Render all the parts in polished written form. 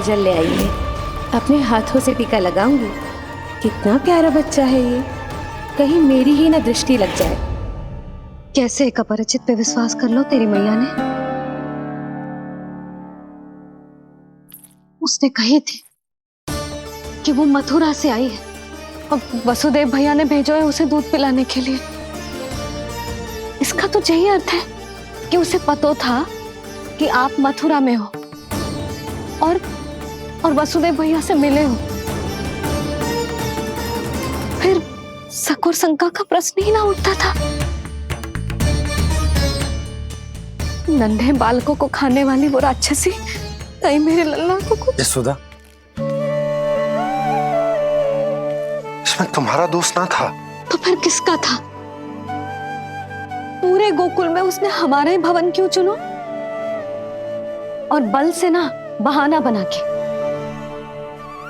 जल ले आई है, अपने हाथों से टीका लगाऊंगी। कितना प्यारा बच्चा है ये, कहीं मेरी ही ना दृष्टि लग जाए। कैसे एक अपरिचित पे विश्वास कर लो तेरी मैया ने? उसने कही थी कि वो मथुरा से आई है और वसुदेव भैया ने भेजो है उसे दूध पिलाने के लिए। इसका तो यही अर्थ है कि उसे पता था कि आप मथुरा में हो और वसुदेव भैया से मिले हो। फिर शक और शंका का प्रश्न ही ना उठता था। नन्हे बालकों को खाने वाली वो राक्षसी कहीं मेरे लल्ला को कुछ। यशोदा, इसमें तुम्हारा दोष ना था। तो फिर किसका था? पूरे गोकुल में उसने हमारा ही भवन क्यों चुनो? और बल से ना बहाना बना के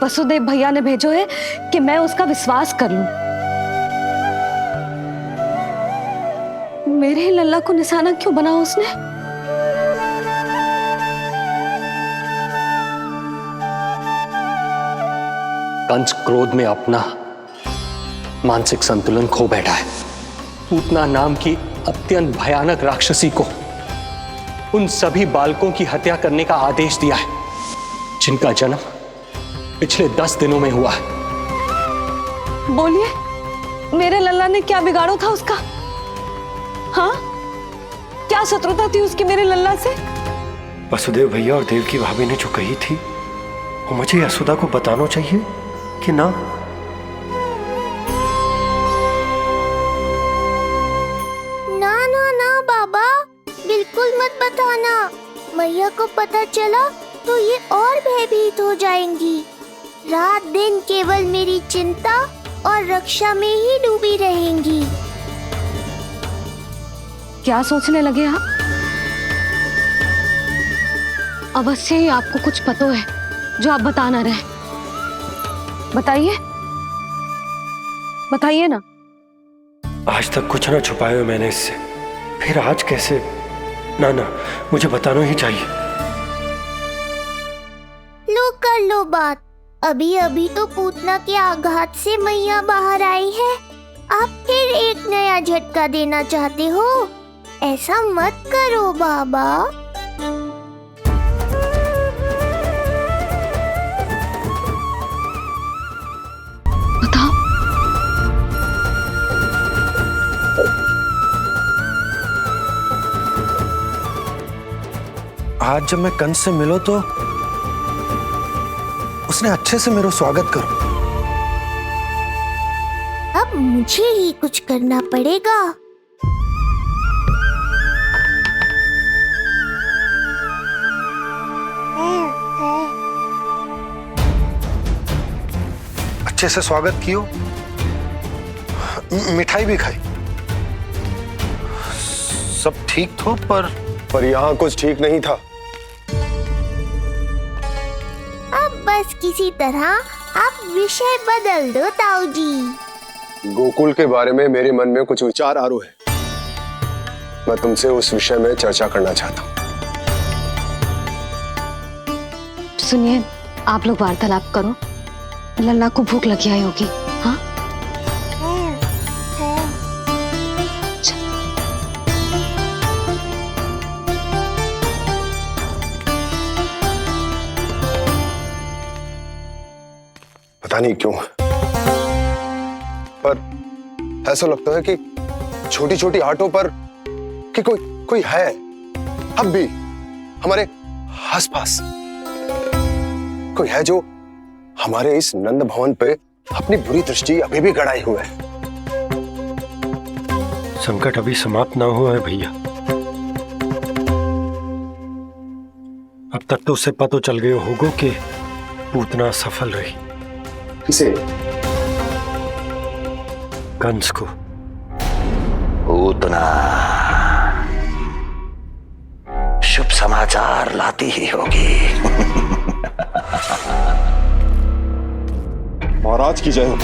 वसुदेव भैया ने भेजो है कि मैं उसका विश्वास कर लूं। मेरे ही लल्ला को निशाना क्यों बना उसने? कंस क्रोध में अपना मानसिक संतुलन खो बैठा है। पूतना नाम की अत्यंत भयानक राक्षसी को उन सभी बालकों की हत्या करने का आदेश दिया है जिनका जन्म पिछले 10 दिनों में हुआ है। बोलिए, मेरे लल्ला ने क्या बिगाड़ो था उसका? हाँ, क्या शत्रुता थी उसकी मेरे लल्ला से? वसुदेव भैया और देवकी भाभी ने जो कही थी वो मुझे यशोदा को बताना चाहिए कि ना? ना ना ना बाबा, बिल्कुल मत बताना। मैया को पता चला तो ये और भयभीत हो जाएंगी। रात दिन केवल मेरी चिंता और रक्षा में ही डूबी रहेंगी। क्या सोचने लगे आप? अवश्य ही आपको कुछ पता है जो आप बता ना रहे। बताइए, बताइए ना। आज तक कुछ ना छुपाया मैंने इससे, फिर आज कैसे? ना ना, मुझे बताना ही चाहिए। लो कर लो बात। अभी अभी तो पूतना के आघात से मैया बाहर आई है, आप फिर एक नया झटका देना चाहते हो? ऐसा मत करो बाबा। बताओ। आज जब मैं कंस से मिलो तो उसने अच्छे से मेरा स्वागत करो। अब मुझे ही कुछ करना पड़ेगा। अच्छे से स्वागत कियो, मिठाई भी खाई, सब ठीक तो पर यहाँ कुछ ठीक नहीं था। अब बस किसी तरह आप विषय बदल दो ताऊ जी। गोकुल के बारे में मेरे मन में कुछ विचार आ रहे हैं। मैं तुमसे उस विषय में चर्चा करना चाहता हूँ। सुनिए, आप लोग वार्तालाप करो। लल्ला को भूख लगी आई होगी। हाँ, पता नहीं क्यों, पर ऐसा लगता है कि छोटी छोटी आटों पर कि कोई है अब भी हमारे आसपास। कोई है जो हमारे इस नंद भवन पे अपनी बुरी दृष्टि अभी भी गड़ाए हुए है। संकट अभी समाप्त ना हुआ है भैया। अब तक तो उसे पता चल गया होगा कि पूतना सफल रही। किसे? कंस को। पूतना शुभ समाचार लाती ही होगी। महाराज की जय हो।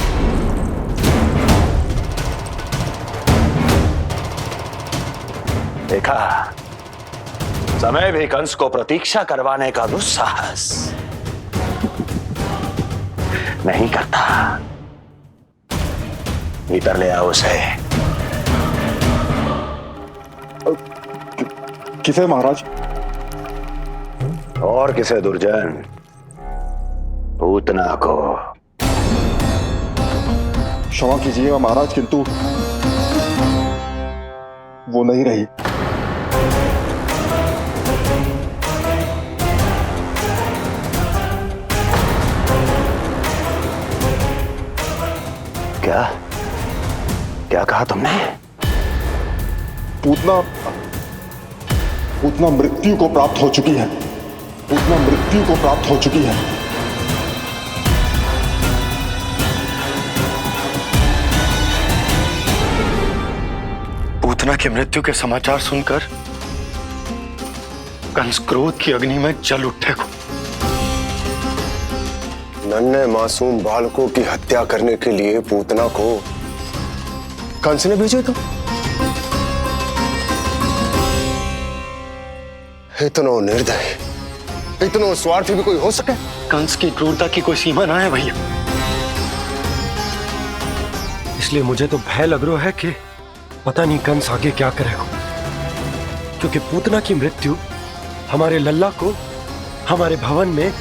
देखा, समय भी कंस को प्रतीक्षा करवाने का दुस्साहस नहीं करता। भीतर ले आओ उसे। किसे महाराज? और किसे दुर्जन? पूतना को। क्षमा कीजिएगा महाराज, किंतु वो नहीं रही। क्या क्या कहा तुमने? पूतना मृत्यु को प्राप्त हो चुकी है। पूतना मृत्यु को प्राप्त हो चुकी है। पूतना की मृत्यु के समाचार सुनकर कंस क्रोध की अग्नि में जल उठे को। नन्हे मासूम बालकों की हत्या करने के लिए पूतना को कंस ने भेजा था। इतना निर्दयी, इतना स्वार्थी भी कोई हो सके? कंस की क्रूरता की कोई सीमा ना है भैया। इसलिए मुझे तो भय लग रहा है कि पता नहीं कंस आगे क्या करेगा, क्योंकि पूतना की मृत्यु हमारे लल्ला को हमारे भवन में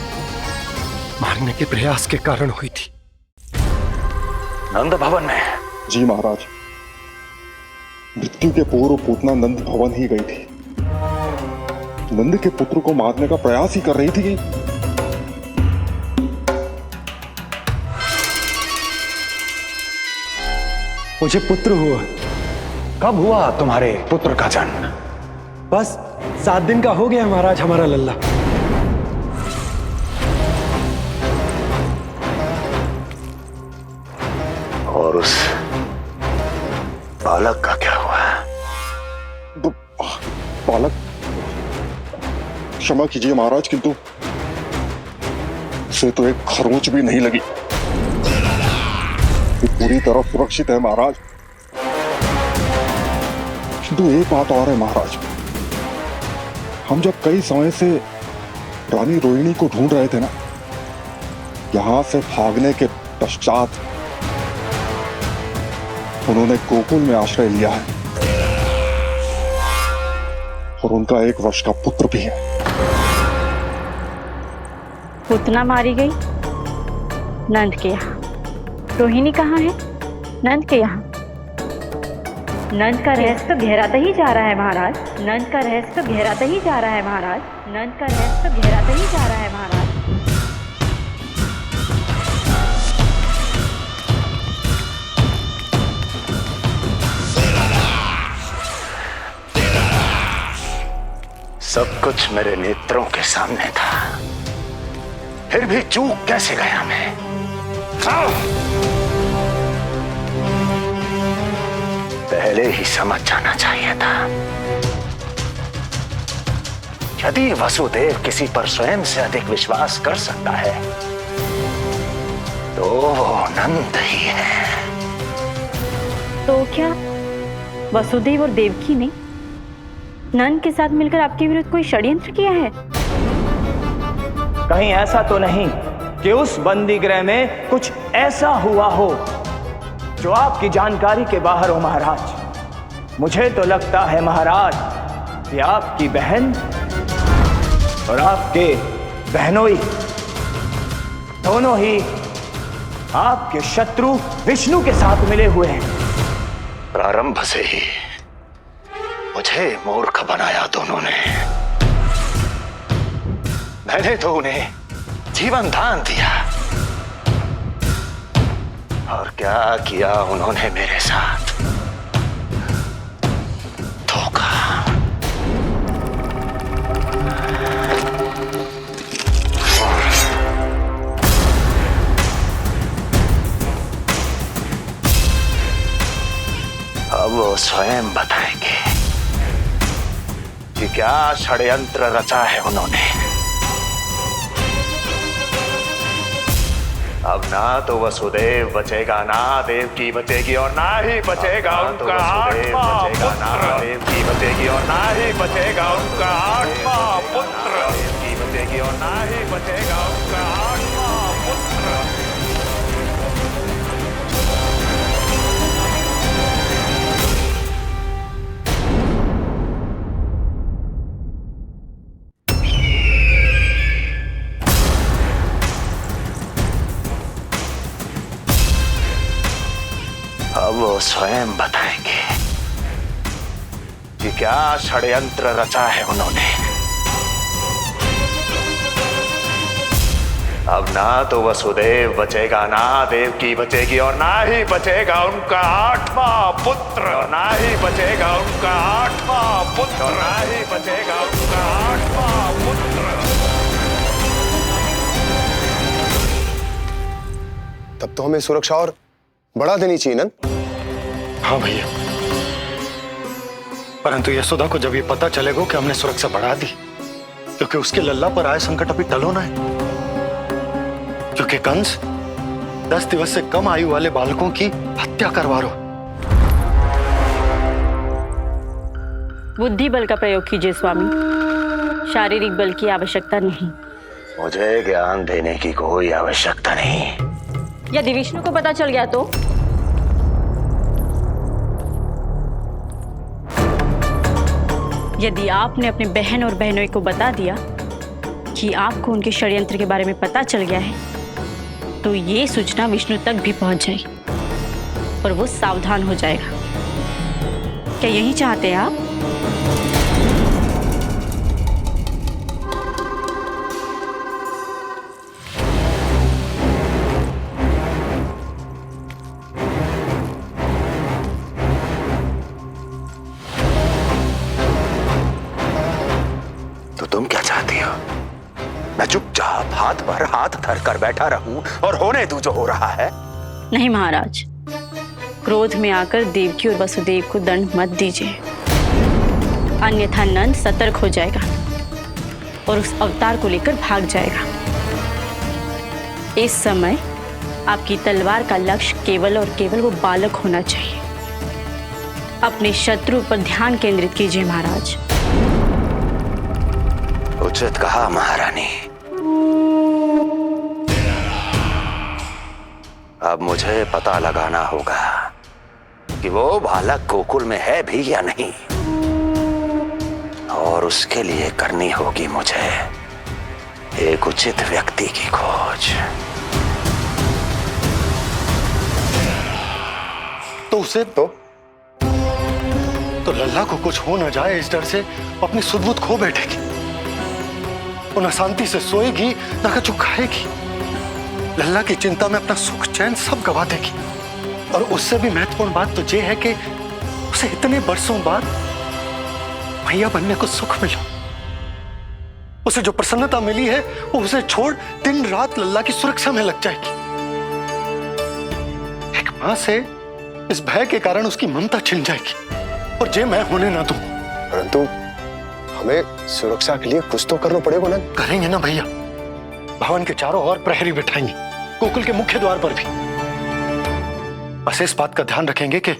मारने के प्रयास के कारण हुई थी। नंद भवन में? जी महाराज, मृत्यु के पूर्व पूतना नंद भवन ही गई थी। नंद के पुत्र को मारने का प्रयास ही कर रही थी। मुझे पुत्र हुआ। कब हुआ तुम्हारे पुत्र का जन्म? बस 7 दिन का हो गया महाराज हमारा लल्ला। और उस बालक का क्या हुआ? बालक, क्षमा कीजिए महाराज, किंतु उसे तो एक खरोंच भी नहीं लगी। ये पूरी तरह सुरक्षित है महाराज। किंतु एक बात और है महाराज, हम जब कई समय से रानी रोहिणी को ढूंढ रहे थे ना, यहां से भागने के पश्चात उन्होंने गोकुल में आश्रय लिया है और उनका 1 वर्ष का पुत्र भी है। पूतना मारी गई नंद के यहाँ। रोहिणी कहाँ है? नंद के यहाँ। नंद का रहस्य तो गहराता ही जा रहा है महाराज। नंद का रहस्य तो गहराता ही जा रहा है महाराज। नंद का रहस्य तो गहराता ही जा रहा है महाराज। सब कुछ मेरे नेत्रों के सामने था, फिर भी चूक कैसे गया मैं? पहले ही समझ जाना चाहिए था। यदि वसुदेव किसी पर स्वयं से अधिक विश्वास कर सकता है तो वो नंद ही है। तो क्या वसुदेव और देवकी ने नंद के साथ मिलकर आपके विरुद्ध कोई षड्यंत्र किया है? कहीं ऐसा तो नहीं कि उस बंदी गृह में कुछ ऐसा हुआ हो जो आपकी जानकारी के बाहर हो महाराज। मुझे तो लगता है महाराज कि आपकी बहन और आपके बहनोई दोनों ही आपके शत्रु विष्णु के साथ मिले हुए हैं। प्रारंभ से ही मुझे मूर्ख बनाया दोनों ने। मैंने तो उन्हें जीवन दान दिया और क्या किया उन्होंने मेरे साथ? धोखा। अब वो स्वयं बताएंगे कि क्या षड्यंत्र रचा है उन्होंने। अब ना तो वसुदेव बचेगा, ना देवकी बचेगी और ना ही बचेगा उनका आठवां पुत्र। देवकी बचेगी और ना ही बचेगा उनका आठवां पुत्र। देवकी बचेगी और ना ही बचेगा उनका आठवां पुत्र। अब वो स्वयं बताएंगे कि क्या षड्यंत्र रचा है उन्होंने। अब ना तो वसुदेव बचेगा, ना देवकी बचेगी, और ना ही बचेगा उनका 8वां पुत्र, ना ही बचेगा उनका 8वां पुत्र, ना ही बचेगा उनका 8वां पुत्र। तब तो हमें सुरक्षा और बढ़ा देनी चाहिए नंद। हाँ भैया, परंतु यशोदा को जब ये पता चलेगा कि हमने सुरक्षा बढ़ा दी, क्योंकि उसके लल्ला पर आए संकट अभी टलो ना है। क्योंकि कंस 10 दिवस से कम आयु वाले बालकों की हत्या करवा रहा। बुद्धि बल का प्रयोग कीजिए स्वामी, शारीरिक बल की आवश्यकता नहीं। मुझे ज्ञान देने की कोई आवश्यकता नहीं। यदि विष्णु को पता चल गया तो? यदि आपने अपनी बहन और बहनों को बता दिया कि आपको उनके षड्यंत्र के बारे में पता चल गया है, तो ये सूचना विष्णु तक भी पहुंच जाएगी और वो सावधान हो जाएगा। क्या यही चाहते हैं आप? तो तुम क्या चाहती हो? मैं चुपचाप हाथ पर हाथ धर कर बैठा रहूं और होने दूं जो हो रहा है? नहीं महाराज, क्रोध में आकर देवकी और वसुदेव को दंड मत दीजिए, अन्यथा नंद सतर्क हो जाएगा और उस अवतार को लेकर भाग जाएगा। इस समय आपकी तलवार का लक्ष्य केवल और केवल वो बालक होना चाहिए। अपने शत्रु पर ध्यान केंद्रित कीजिए महाराज। उचित कहा महारानी। अब मुझे पता लगाना होगा कि वो बालक गोकुल में है भी या नहीं, और उसके लिए करनी होगी मुझे एक उचित व्यक्ति की खोज। तो उसे तो लल्ला को कुछ हो न जाए इस डर से अपनी सुध-बुध खो बैठेगी। वो न शांति से सोएगी, न कुछ खाएगी। लल्ला की चिंता में अपना सुख चैन सब गवा देगी। और उससे भी महत्वपूर्ण बात तो ये है कि उसे इतने बरसों बाद भैया बनने को सुख मिला। उसे जो प्रसन्नता मिली है वो उसे छोड़ दिन रात लल्ला की सुरक्षा में लग जाएगी। एक मां से इस भय के कारण उसकी ममता छिन जाएगी, और ये मैं होने ना दूं। परंतु हमें सुरक्षा के लिए कुछ तो करना पड़ेगा ना। करेंगे ना भैया, भवन के चारों ओर प्रहरी बिठाएंगे, गोकुल के मुख्य द्वार पर भी। बस इस बात का ध्यान रखेंगे कि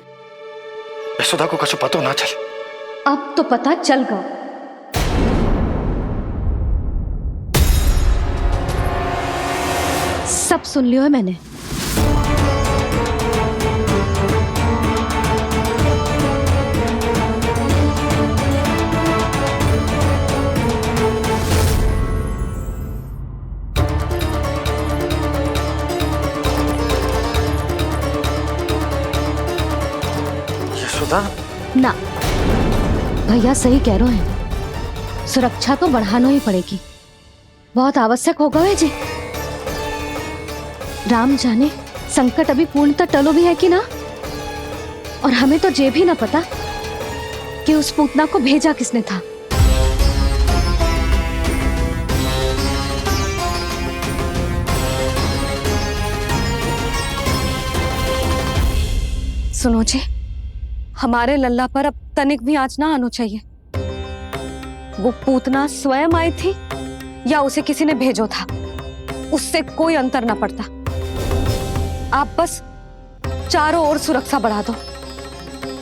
यशोदा को कुछ पता ना चले। अब तो पता चल गया। सब सुन लियो है मैंने। ना, भैया सही कह रहे हैं, सुरक्षा तो बढ़ाना ही पड़ेगी, बहुत आवश्यक होगा है जी। राम जाने संकट अभी पूर्णतः टलो भी है कि ना, और हमें तो ये भी ना पता कि उस पूतना को भेजा किसने था। सुनो जी, हमारे लल्ला पर अब तनिक भी आंच ना आना चाहिए। वो पूतना स्वयं आई थी या उसे किसी ने भेजो था, उससे कोई अंतर ना पड़ता। आप बस चारों ओर सुरक्षा बढ़ा दो,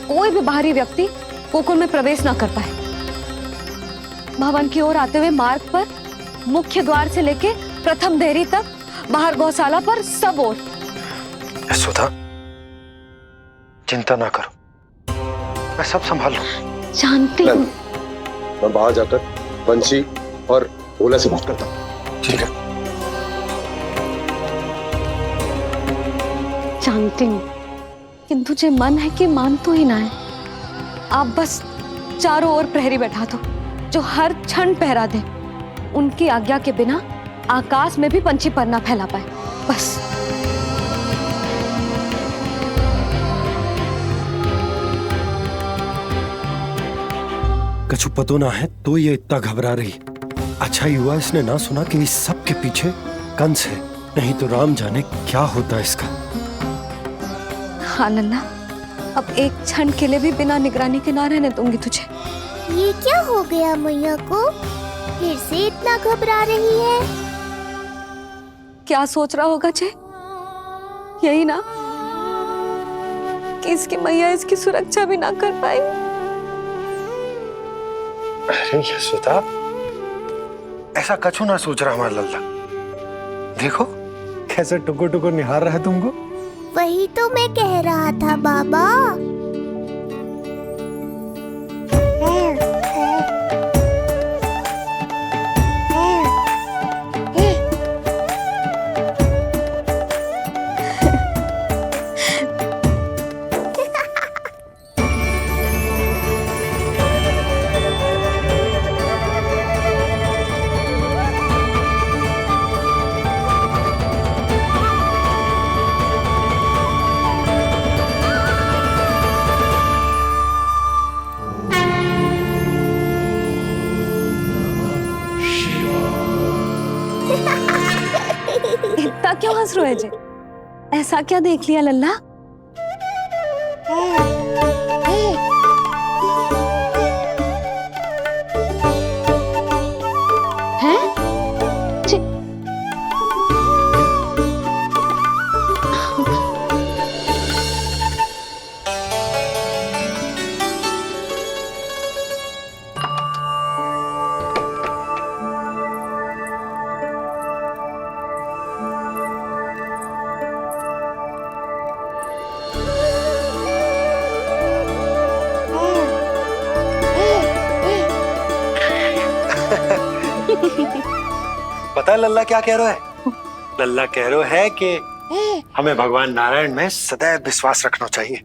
कोई भी बाहरी व्यक्ति गोकुल में प्रवेश ना कर पाए। भवन की ओर आते हुए मार्ग पर मुख्य द्वार से लेके प्रथम देहरी तक, बाहर गौशाला पर, सब ओर। यशोदा, चिंता ना करो, मैं सब संभाल लूं। जानती हूँ। मैं बाहर जाकर बंशी और भोला से बात करता हूँ। ठीक है। जानती हूँ लेकिन तुझे मन है कि मान तो ही ना है। आप बस चारों ओर प्रहरी बैठा दो जो हर क्षण पहरा दे। उनकी आज्ञा के बिना आकाश में भी पंछी पर ना फैला पाए, बस। कछु पतो ना है तो ये इतना घबरा रही। अच्छा ही हुआ इसने ना सुना कि इस सब के पीछे कंस है, नहीं तो राम जाने क्या होता इसका। हाँ लल्ला, अब एक क्षण के लिए भी बिना निगरानी के ना रहने दूंगी तुझे। ये क्या हो गया मैया को? फिर से इतना घबरा रही है? क्या सोच रहा होगा जे? यही ना कि इसकी मैया इसकी सुरक्षा भी ना कर पाई। अरे यशोदा, ऐसा कछु ना सोच रहा हमारा लल्ला। देखो कैसे टुकुर टुकुर निहार रहा है तुमको। वही तो मैं कह रहा था बाबा। इतना क्यों हंस रहे जे? ऐसा क्या देख लिया लल्ला? पता है लल्ला क्या कह रहा है? लल्ला कह रहा है कि हमें भगवान नारायण में सदैव विश्वास रखना चाहिए।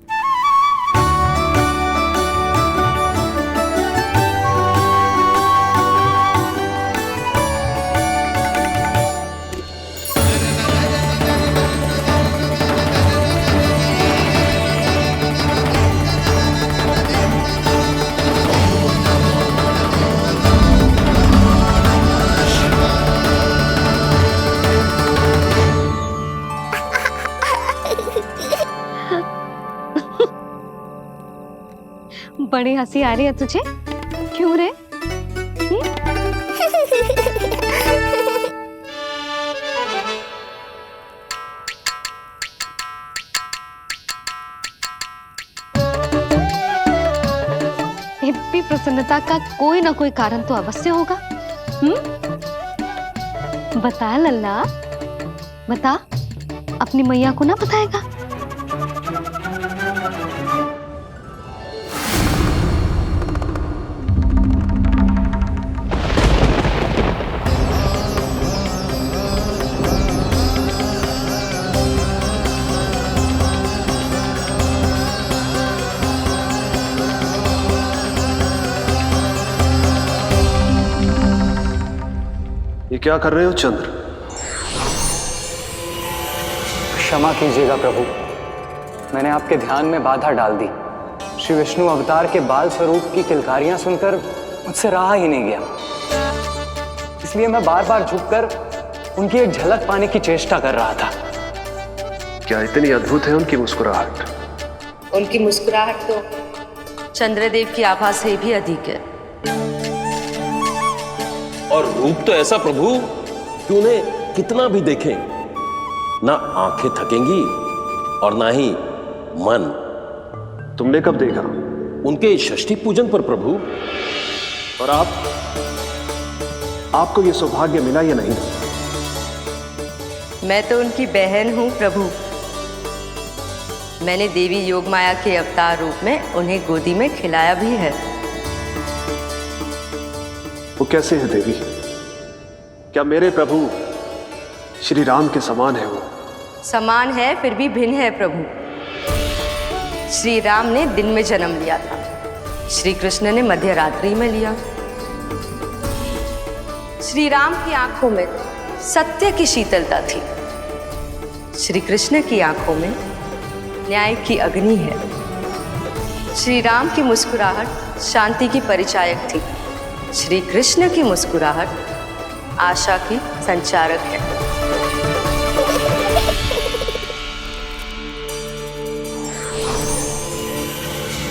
बड़ी हंसी आ रही है तुझे, क्यों रे? इतनी प्रसन्नता का कोई ना कोई कारण तो अवश्य होगा। बता लल्ला, बता, अपनी मैया को ना बताएगा? ये क्या कर रहे हो चंद्र? क्षमा कीजिएगा प्रभु, मैंने आपके ध्यान में बाधा डाल दी। श्री विष्णु अवतार के बाल स्वरूप की किलकारियां सुनकर मुझसे रहा ही नहीं गया, इसलिए मैं बार बार झुककर उनकी एक झलक पाने की चेष्टा कर रहा था। क्या इतनी अद्भुत है उनकी मुस्कुराहट? उनकी मुस्कुराहट तो चंद्रदेव की आभा से भी अधिक है। और रूप तो ऐसा प्रभु कि उन्हें कितना भी देखें ना आंखें थकेंगी और ना ही मन। तुमने कब देखा? उनके षष्ठी पूजन पर प्रभु। और आपको यह सौभाग्य मिला या नहीं? मैं तो उनकी बहन हूं प्रभु। मैंने देवी योगमाया के अवतार रूप में उन्हें गोदी में खिलाया भी है। वो कैसे है देवी? क्या मेरे प्रभु श्री राम के समान है वो? समान है फिर भी भिन्न है प्रभु। श्री राम ने दिन में जन्म लिया था, श्री कृष्ण ने मध्य रात्रि में लिया। श्री राम की आंखों में सत्य की शीतलता थी, श्री कृष्ण की आंखों में न्याय की अग्नि है। श्री राम की मुस्कुराहट शांति की परिचायक थी, श्री कृष्ण की मुस्कुराहट आशा की संचारक है।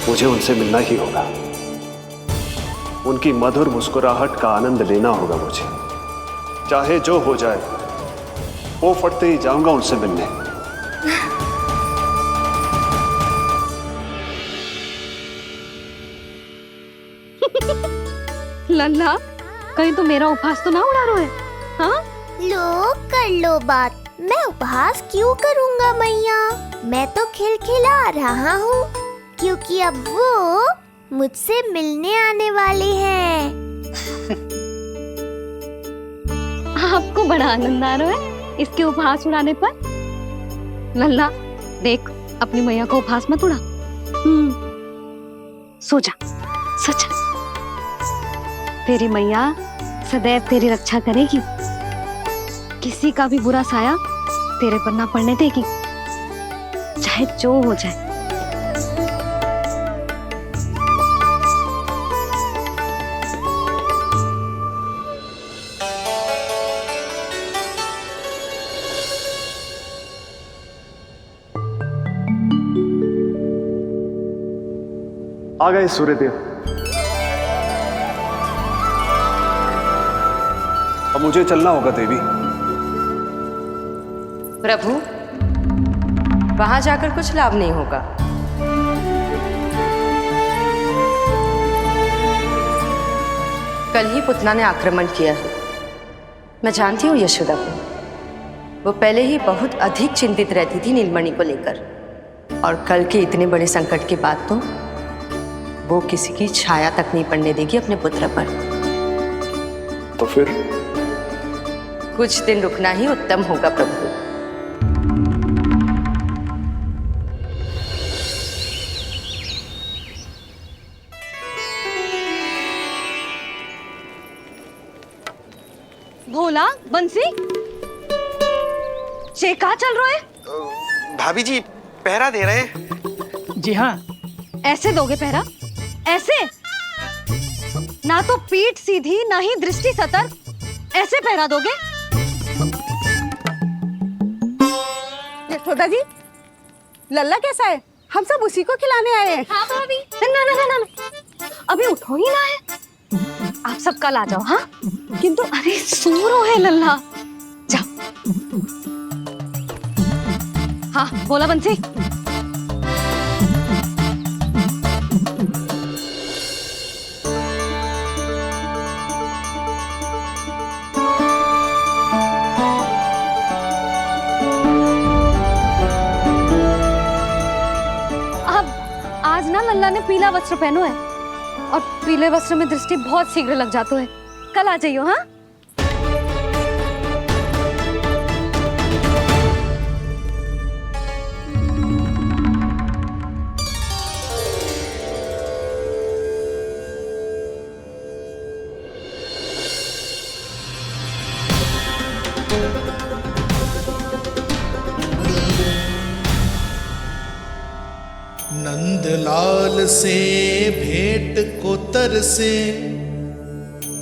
मुझे उनसे मिलना ही होगा, उनकी मधुर मुस्कुराहट का आनंद लेना होगा मुझे। चाहे जो हो जाए, वो फटते ही जाऊंगा उनसे मिलने। लल्ला, कहीं तो मेरा उपहास तो ना उड़ा रहे है? हाँ? लो कर लो बात, मैं उपहास क्यों करूँगा मैया? मैं तो खिलखिला रहा हूँ, क्योंकि अब वो मुझसे मिलने आने वाले हैं। आपको बड़ा आनंद आ रहा है इसके उपहास उड़ाने पर? लल्ला, देख अपनी मैया को उपहास मत उड़ा। सो जा, सो जा। तेरी मैया सदैव तेरी रक्षा करेगी, किसी का भी बुरा साया तेरे पर ना पड़ने देगी, चाहे जो हो जाए। आ गए सूर्यदेव। अब मुझे चलना होगा देवी। प्रभु, वहां जाकर कुछ लाभ नहीं होगा। कल ही पुतना ने आक्रमण किया है। मैं जानती हूँ यशोदा को, वो पहले ही बहुत अधिक चिंतित रहती थी नीलमणि को लेकर, और कल के इतने बड़े संकट के बाद तो वो किसी की छाया तक नहीं पड़ने देगी अपने पुत्र पर। तो फिर कुछ दिन रुकना ही उत्तम होगा प्रभु। भोला, बंसी, ये कहाँ चल रहा है? भाभी जी पहरा दे रहे हैं। जी हाँ। ऐसे दोगे पहरा? ऐसे? ना तो पीठ सीधी, ना ही दृष्टि सतर्क, ऐसे पहरा दोगे? यशोदा जी, लल्ला कैसा है? हम सब उसी को खिलाने आए हैं। हाँ भाभी। ना ना ना ना, अभी उठो ही ना है। आप सब कल आ जाओ। हाँ, किंतु अरे सूरो है लल्ला, जाओ। हाँ बोला बंसी। आज ना लल्ला ने पीला वस्त्र पहनो है, और पीले वस्त्र में दृष्टि बहुत शीघ्र लग जातो है। कल आ जाइयो। हाँ, नंदलाल से भेंट को तरसे,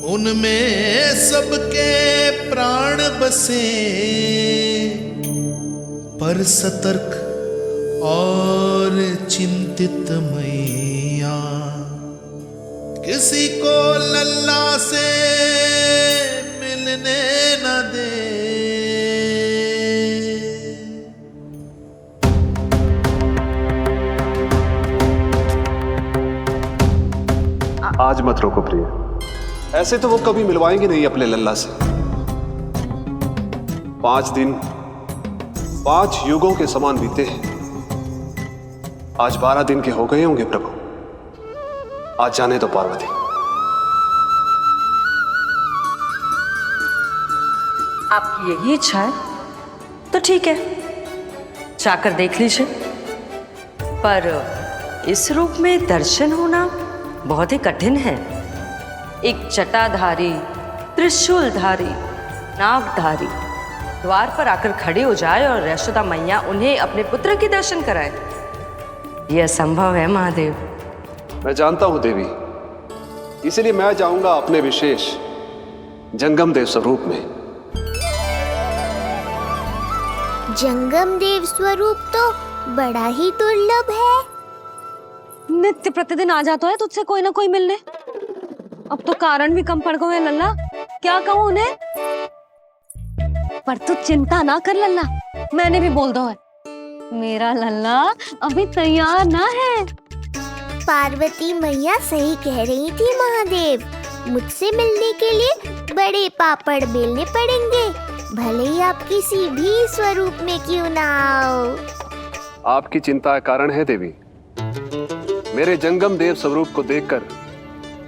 उनमें सबके प्राण बसे, पर सतर्क और चिंतित मैया किसी को लल्ला से मिलने न दे। आज मत रोको प्रिय, ऐसे तो वो कभी मिलवाएंगे नहीं अपने लल्ला से। 5 दिन 5 युगों के समान बीते हैं, आज 12 दिन के हो गए होंगे प्रभु। आज जाने तो पार्वती। आपकी यही इच्छा है तो ठीक है, जाकर देख लीजिए, पर इस रूप में दर्शन होना बहुत ही कठिन है। एक जटाधारी, त्रिशूलधारी, नागधारी द्वार पर आकर खड़े हो जाए और यशोदा मैया उन्हें अपने पुत्र के दर्शन कराए, यह असंभव है महादेव। मैं जानता हूं देवी, इसलिए मैं जाऊंगा अपने विशेष जंगम देव स्वरूप में। जंगम देव स्वरूप तो बड़ा ही दुर्लभ है। नित्य प्रतिदिन आ जाता है तुझसे कोई ना कोई मिलने। अब तो कारण भी कम पड़ गए हैं लल्ला, क्या कहूँ उन्हें। पर तू चिंता ना कर लल्ला, मैंने भी बोल दो है, मेरा लल्ला अभी तैयार ना है। पार्वती मैया सही कह रही थी महादेव, मुझसे मिलने के लिए बड़े पापड़ बेलने पड़ेंगे, भले ही आप किसी भी स्वरूप में क्यों ना आओ। आपकी चिंता का कारण है देवी, मेरे जंगम देव स्वरूप को देखकर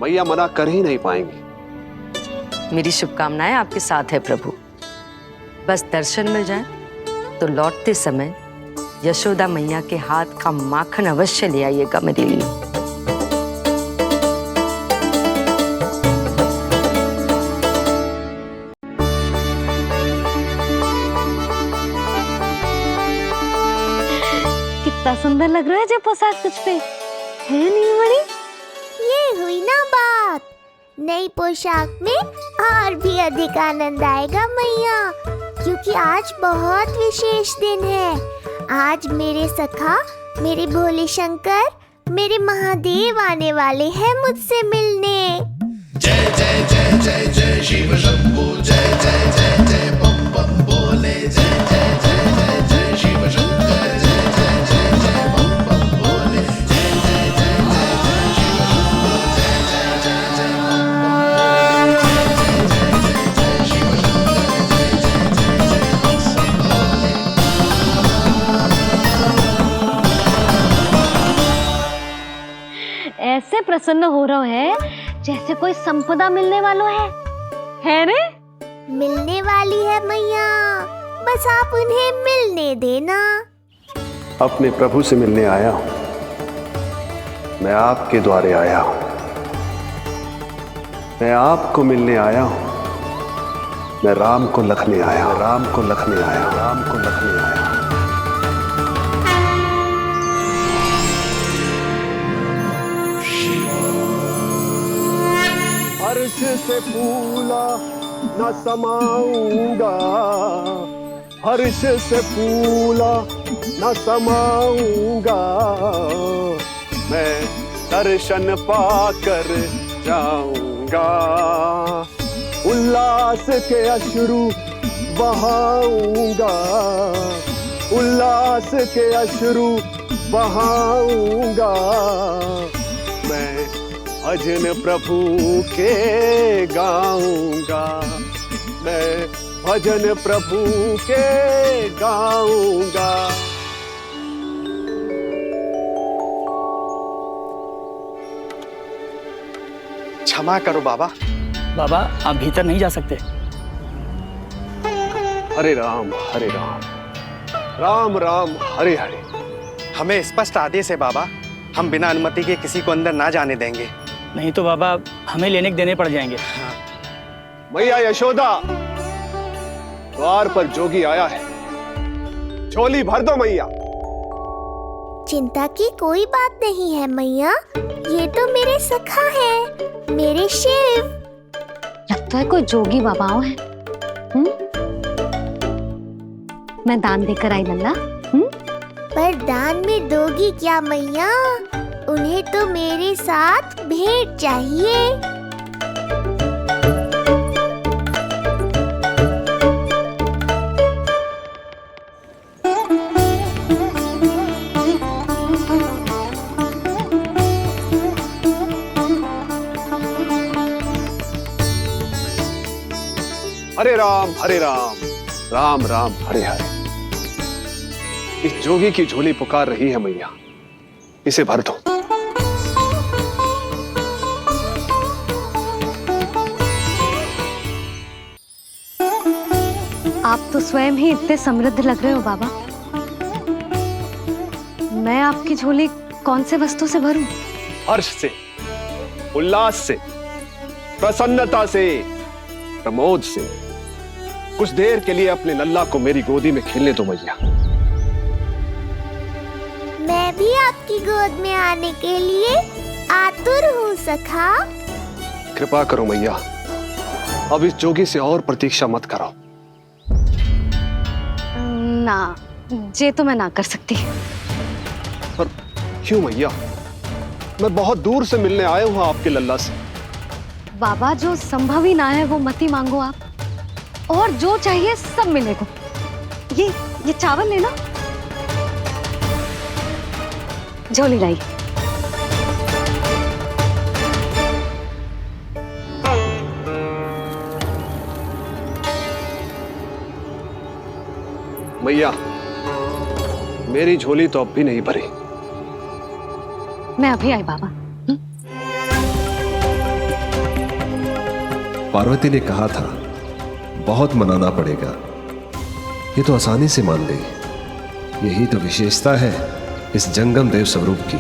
मैया मना कर ही नहीं पाएंगी। मेरी शुभकामनाएं आपके साथ है प्रभु। बस दर्शन मिल जाए तो लौटते समय यशोदा मैया के हाथ का माखन अवश्य ले आइएगा मेरे लिए। कितना सुंदर लग रहा है जो पोशाक तुझ पे है नीलमणि। ये हुई ना बात, नई पोशाक में और भी अधिक आनंद आएगा मैया, क्योंकि आज बहुत विशेष दिन है। आज मेरे सखा, मेरे भोले शंकर, मेरे महादेव आने वाले हैं मुझसे मिलने। जय जय जय जय जय शिव शंभू, जय जय जय जय बम बम बोले, जय जय जय जय जय शिव शंकर, जय जय जय जय बम बम बोले, जय जय जय जय जय शिव शंभू, जय जय जय जय बम बम ऐसे प्रसन्न हो रहा है जैसे कोई संपदा मिलने वाला है रे? मिलने वाली है मैया, बस आप उन्हें मिलने देना। अपने प्रभु से मिलने आया हूं, मैं आपके द्वारे आया हूं, मैं आपको मिलने आया हूं, मैं राम को लखने आया, राम को लखने आया, राम को लखने आया। हर्ष से फूला न समाऊंगा, हर्ष से फूला न समाऊंगा, मैं दर्शन पाकर जाऊंगा, उल्लास के अश्रु बहाऊंगा, उल्लास के अश्रु बहाऊंगा, मैं भजन प्रभु के गाऊंगा, मैं भजन प्रभु के गाऊंगा। क्षमा करो बाबा। बाबा आप भीतर नहीं जा सकते। हरे राम हरे राम, राम राम हरे हरे। हमें स्पष्ट आदेश है बाबा, हम बिना अनुमति के किसी को अंदर ना जाने देंगे। नहीं तो बाबा हमें लेने के देने पड़ जाएंगे। मैया यशोदा, द्वार पर जोगी आया है, झोली भर दो मैया। चिंता की कोई बात नहीं है मैया, ये तो मेरे सखा है, मेरे शिव। लगता है कोई जोगी बाबाओं है। मैं दान देकर आई लल्ला। पर दान में दोगी क्या मैया? उन्हें तो मेरे साथ भेंट चाहिए। हरे राम, राम राम हरे हरे। इस जोगी की झोली पुकार रही है मैया, इसे भर दो। आप तो स्वयं ही इतने समृद्ध लग रहे हो बाबा। मैं आपकी झोली कौन से वस्तु से भरूं? हर्ष से, उल्लास से, प्रसन्नता से, प्रमोद से। कुछ देर के लिए अपने लल्ला को मेरी गोदी में खेलने दो मैया। मैं भी आपकी गोद में आने के लिए आतुर हूँ सखा। कृपा करो मैया, अब इस जोगी से और प्रतीक्षा मत कराओ। ना, जे तो मैं ना कर सकती। पर क्यों मैया? मैं बहुत दूर से मिलने आया हूँ आपके लल्ला से। बाबा, जो संभव ही ना है वो मत ही मांगो आप, और जो चाहिए सब मिलेगा। ये चावल लेना, झोली लाई। मैया, मेरी झोली तो अब भी नहीं भरी। मैं अभी आई बाबा। पार्वती ने कहा था बहुत मनाना पड़ेगा, ये तो आसानी से मान गई। यही तो विशेषता है इस जंगम देव स्वरूप की।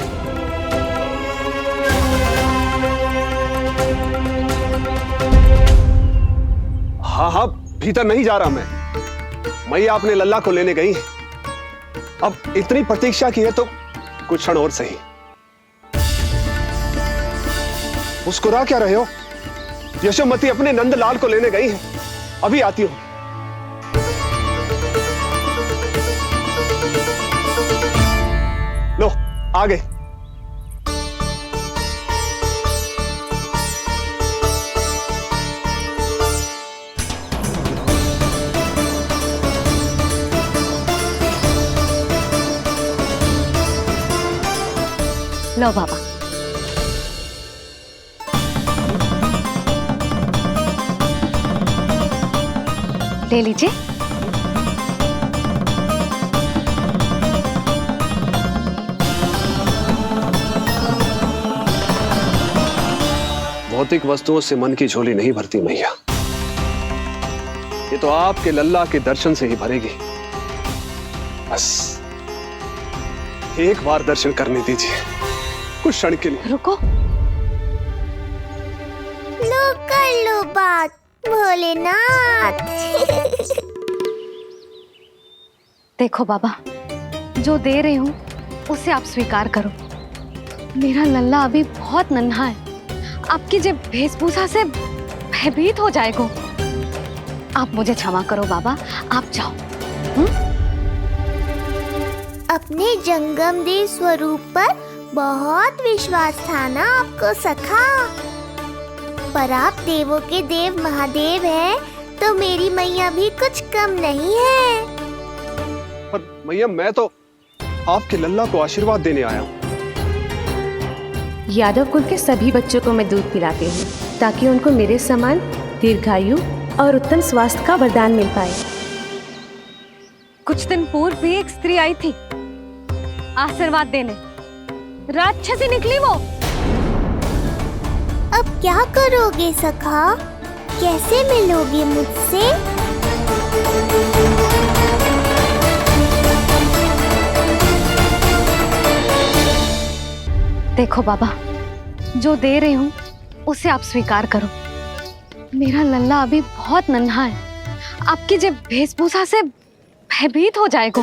हाँ हाँ, भीतर नहीं जा रहा मैं। मैया अपने लल्ला को लेने गई है। अब इतनी प्रतीक्षा की है तो कुछ क्षण और सही। मुस्कुरा क्या रहे हो? यशोमती अपने नंदलाल को लेने गई है, अभी आती हूं। लो, आ गए। लो बाबा। ले लीजिए। भौतिक वस्तुओं से मन की झोली नहीं भरती मैया, ये तो आपके लल्ला के दर्शन से ही भरेगी। बस एक बार दर्शन करने दीजिए, कुछ क्षण के लिए। रुको। लो कर लो बात भोलेनाथ। देखो बाबा, जो दे रही हूँ उसे आप स्वीकार करो। मेरा लल्ला अभी बहुत नन्हा है, आपकी जब वेशभूषा से भयभीत हो जाएगा। आप मुझे क्षमा करो बाबा, आप जाओ। अपने जंगम देव स्वरूप पर बहुत विश्वास था ना आपको सखा। पर आप देवों के देव महादेव हैं, तो मेरी मैया भी कुछ कम नहीं है। पर मैया, मैं तो आपके लल्ला को आशीर्वाद देने आया हूँ। यादव कुल के सभी बच्चों को मैं दूध पिलाती हूँ, ताकि उनको मेरे समान दीर्घायु और उत्तम स्वास्थ्य का वरदान मिल पाए। कुछ दिन पूर्व भी एक स्त्री आई थी आशीर्वाद देने, राक्षसी निकली वो। अब क्या करोगे सखा? कैसे मिलोगे मुझसे? देखो बाबा, जो दे रही हूँ उसे आप स्वीकार करो। मेरा लल्ला अभी बहुत नन्हा है, आपकी जब वेशभूषा से भयभीत हो जाएगा।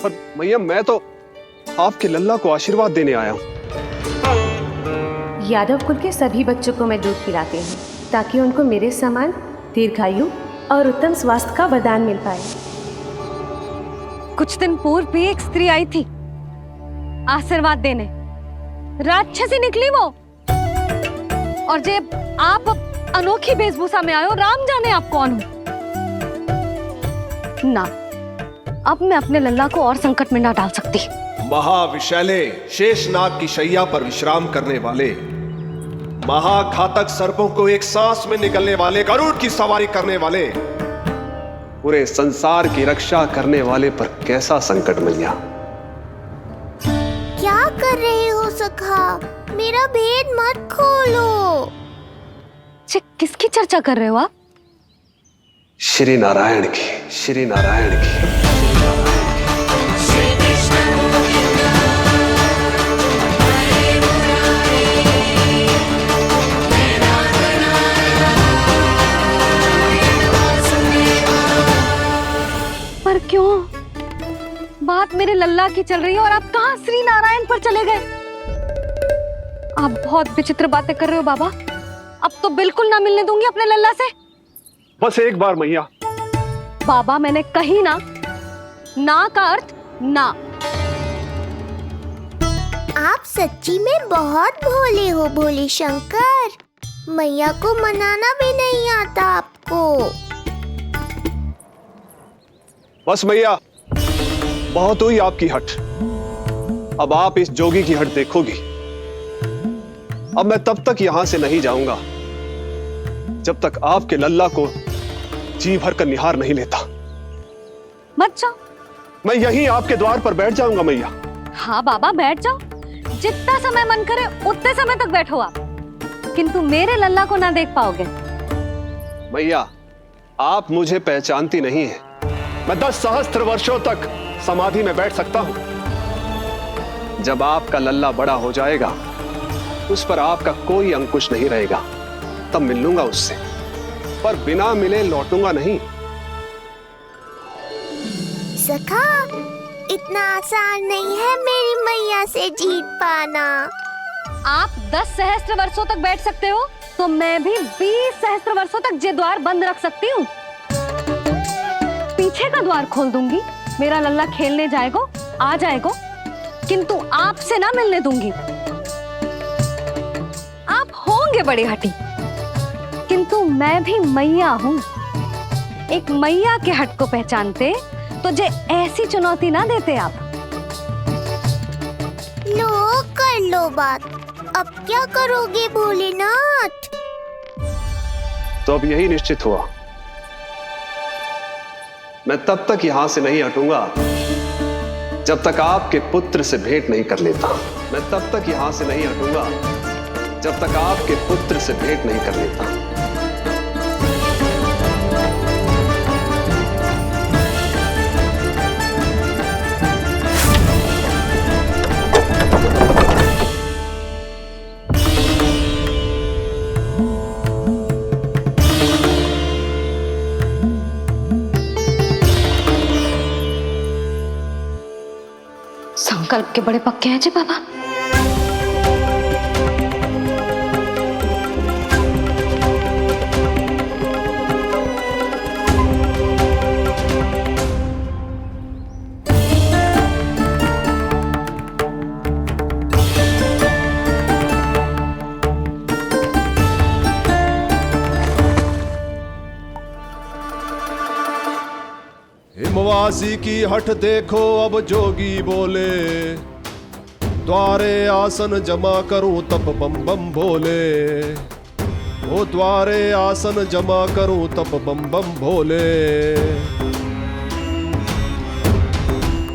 पर मैया, मैं तो आपके लल्ला को आशीर्वाद देने आया हूँ। यादव कुल के सभी बच्चों को मैं दूध पिलाती हूँ, ताकि उनको मेरे समान दीर्घायु और उत्तम स्वास्थ्य का वरदान मिल पाए। कुछ दिन पूर्व भी एक स्त्री आई थी आशीर्वाद देने, राक्षसी निकली वो। और जब आप अनोखी वेशभूषा में आए हो, राम जाने आप कौन हो। ना, अब मैं अपने लल्ला को और संकट में ना डाल सकती। महाविशैले शेषनाग की शैया पर विश्राम करने वाले, महाघातक सर्पों को एक सांस में निकलने वाले, गरुड़ की सवारी करने वाले, पूरे संसार की रक्षा करने वाले पर कैसा संकट मैया। क्या कर रहे हो सखा? मेरा भेद मत खोलो। किसकी चर्चा कर रहे हो आप? श्री नारायण की, श्री नारायण की। बात मेरे लल्ला की चल रही है और आप कहाँ श्री नारायण पर चले गए? आप बहुत विचित्र बातें कर रहे हो बाबा। अब तो बिल्कुल ना मिलने दूंगी अपने लल्ला से। बस एक बार मैया। बाबा मैंने कही ना, ना का अर्थ ना। आप सच्ची में बहुत भोले हो भोले शंकर। मैया को मनाना भी नहीं आता आपको। बस मैया, बहुत हुई आपकी हट। अब आप इस जोगी की हट देखोगी। अब मैं तब तक यहां से नहीं जाऊंगा जब तक आपके लल्ला को जी भर कर निहार नहीं लेता। मत जाओ। मैं यहीं आपके द्वार पर बैठ जाऊंगा मैया। हाँ बाबा बैठ जाओ, जितना समय मन करे उतने समय तक बैठो आप, किंतु मेरे लल्ला को ना देख पाओगे। मैया, आप मुझे पहचानती नहीं है। मैं 10 सहस्त्र वर्षों तक समाधि में बैठ सकता हूं। जब आपका लल्ला बड़ा हो जाएगा, उस पर आपका कोई अंकुश नहीं रहेगा, तब मिल लूंगा उससे, पर बिना मिले लौटूंगा नहीं। सखा, इतना आसान नहीं है मेरी मैया से जीत पाना। आप 10 सहस्त्र वर्षों तक बैठ सकते हो, तो मैं भी 20 सहस्त्र वर्षों तक ये द्वार बंद रख सकती हूँ। पीछे का द्वार खोल दूंगी, मेरा लल्ला खेलने जाएगा, आ जाएगा, किंतु आपसे ना मिलने दूंगी। आप होंगे बड़ी हठी, किंतु मैं भी मैया हूँ। एक मैया के हट को पहचानते तो जे ऐसी चुनौती ना देते आप। लो कर लो बात। अब क्या करोगे भोलेनाथ? तो अब यही निश्चित हुआ, मैं तब तक यहां से नहीं हटूंगा जब तक आपके पुत्र से भेंट नहीं कर लेता। मैं तब तक यहां से नहीं हटूंगा जब तक आपके पुत्र से भेंट नहीं कर लेता। संकल्प के बड़े पक्के हैं जी बाबा। हिमवासी की हठ देखो अब जोगी बोले, द्वारे आसन जमा करूं तब बम बम भोले। ओ द्वारे आसन जमा करूं तब बम बम भोले।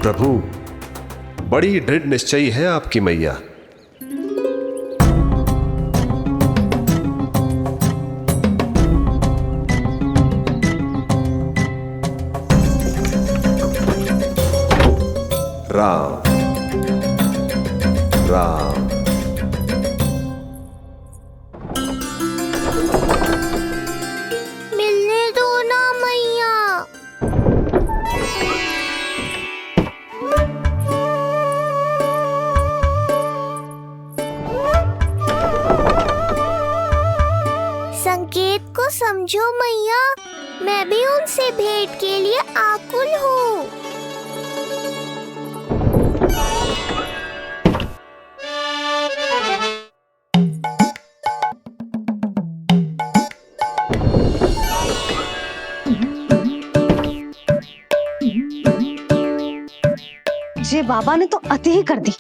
प्रभु, बड़ी दृढ़ निश्चयी है आपकी मैया। राम राम। मिलने दो ना मैया। संकेत को समझो मैया, मैं भी उनसे भेंट के लिए आकुल हूँ। जे बाबा ने तो अति ही कर दी।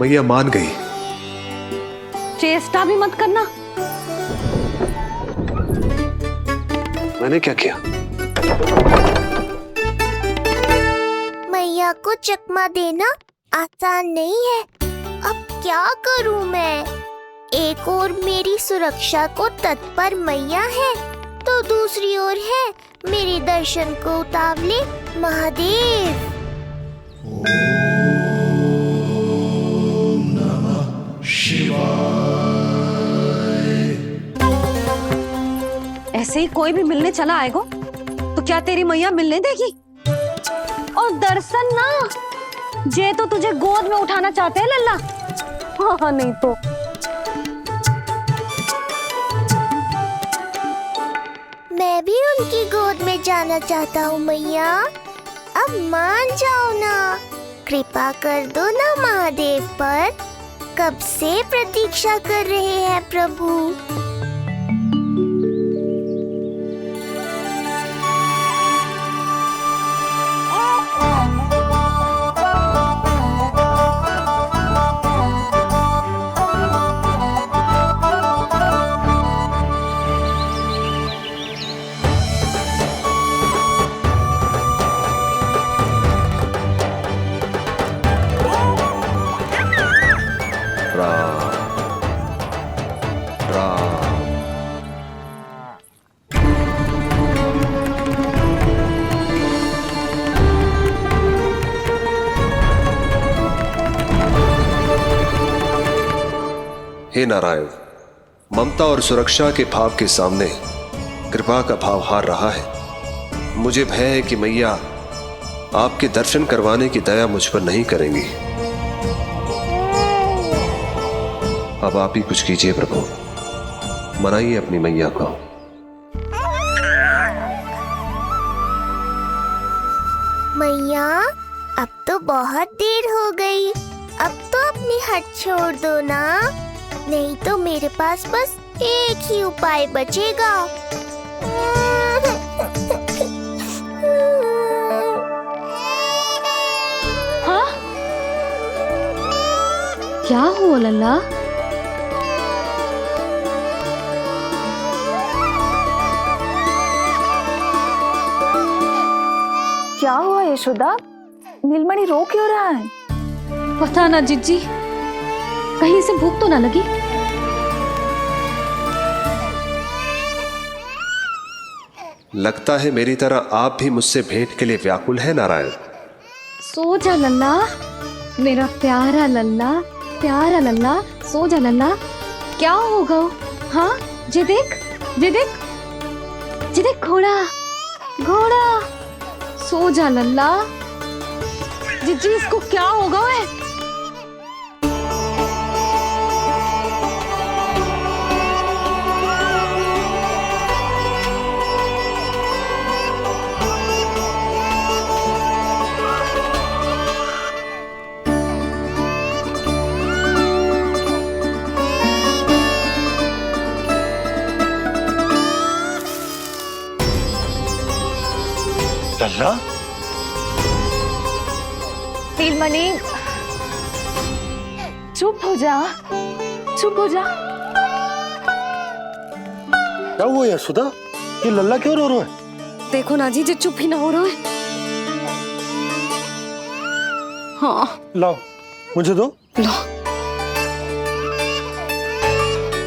मैया मान गई। चेष्टा भी मत करना। मैंने क्या किया? मैया को चकमा देना आसान नहीं है। अब क्या करूं मैं? एक ओर मेरी सुरक्षा को तत्पर मैया है, तो दूसरी ओर है मेरे दर्शन को उतावले महादेव। कहीं कोई भी मिलने चला आएगा तो क्या तेरी मैया मिलने देगी? और दर्शन ना, जे तो तुझे गोद में उठाना चाहते हैं लल्ला। हाँ नहीं तो मैं भी उनकी गोद में जाना चाहता हूँ मैया। अब मान जाओ ना, कृपा कर दो ना महादेव पर। कब से प्रतीक्षा कर रहे हैं प्रभु। हे नारायण, ममता और सुरक्षा के भाव के सामने कृपा का भाव हार रहा है। मुझे भय है कि मैया आपके दर्शन करवाने की दया मुझ पर नहीं करेंगी। अब आप ही कुछ कीजिए प्रभु, मनाइए अपनी मैया को। मैया अब तो बहुत देर हो गई, अब तो अपनी हट छोड़ दो ना, नहीं तो मेरे पास बस एक ही उपाय बचेगा। हाँ? क्या हुआ लल्ला? क्या हुआ यशोदा? नीलमणि रो क्यों रहा है? पता ना जीजी, कहीं से भूख तो ना लगी। लगता है मेरी तरह आप भी मुझसे भेंट के लिए व्याकुल है नारायण। सो जा लल्ला, मेरा प्यारा लल्ला, प्यारा लल्ला, सो जा लल्ला। क्या होगा? हाँ जे देख, जे देख, जे देख, घोड़ा, घोड़ा। सो जा लल्ला। जीजी इसको क्या होगा? है लल्ला? नीलमणि चुप हो जा, चुप हो जा। क्या हुआ यशोदा? ये लल्ला क्यों रो रहा है? देखो ना जी, चुप ही ना हो रहा है। हाँ लाओ, मुझे दो। लो।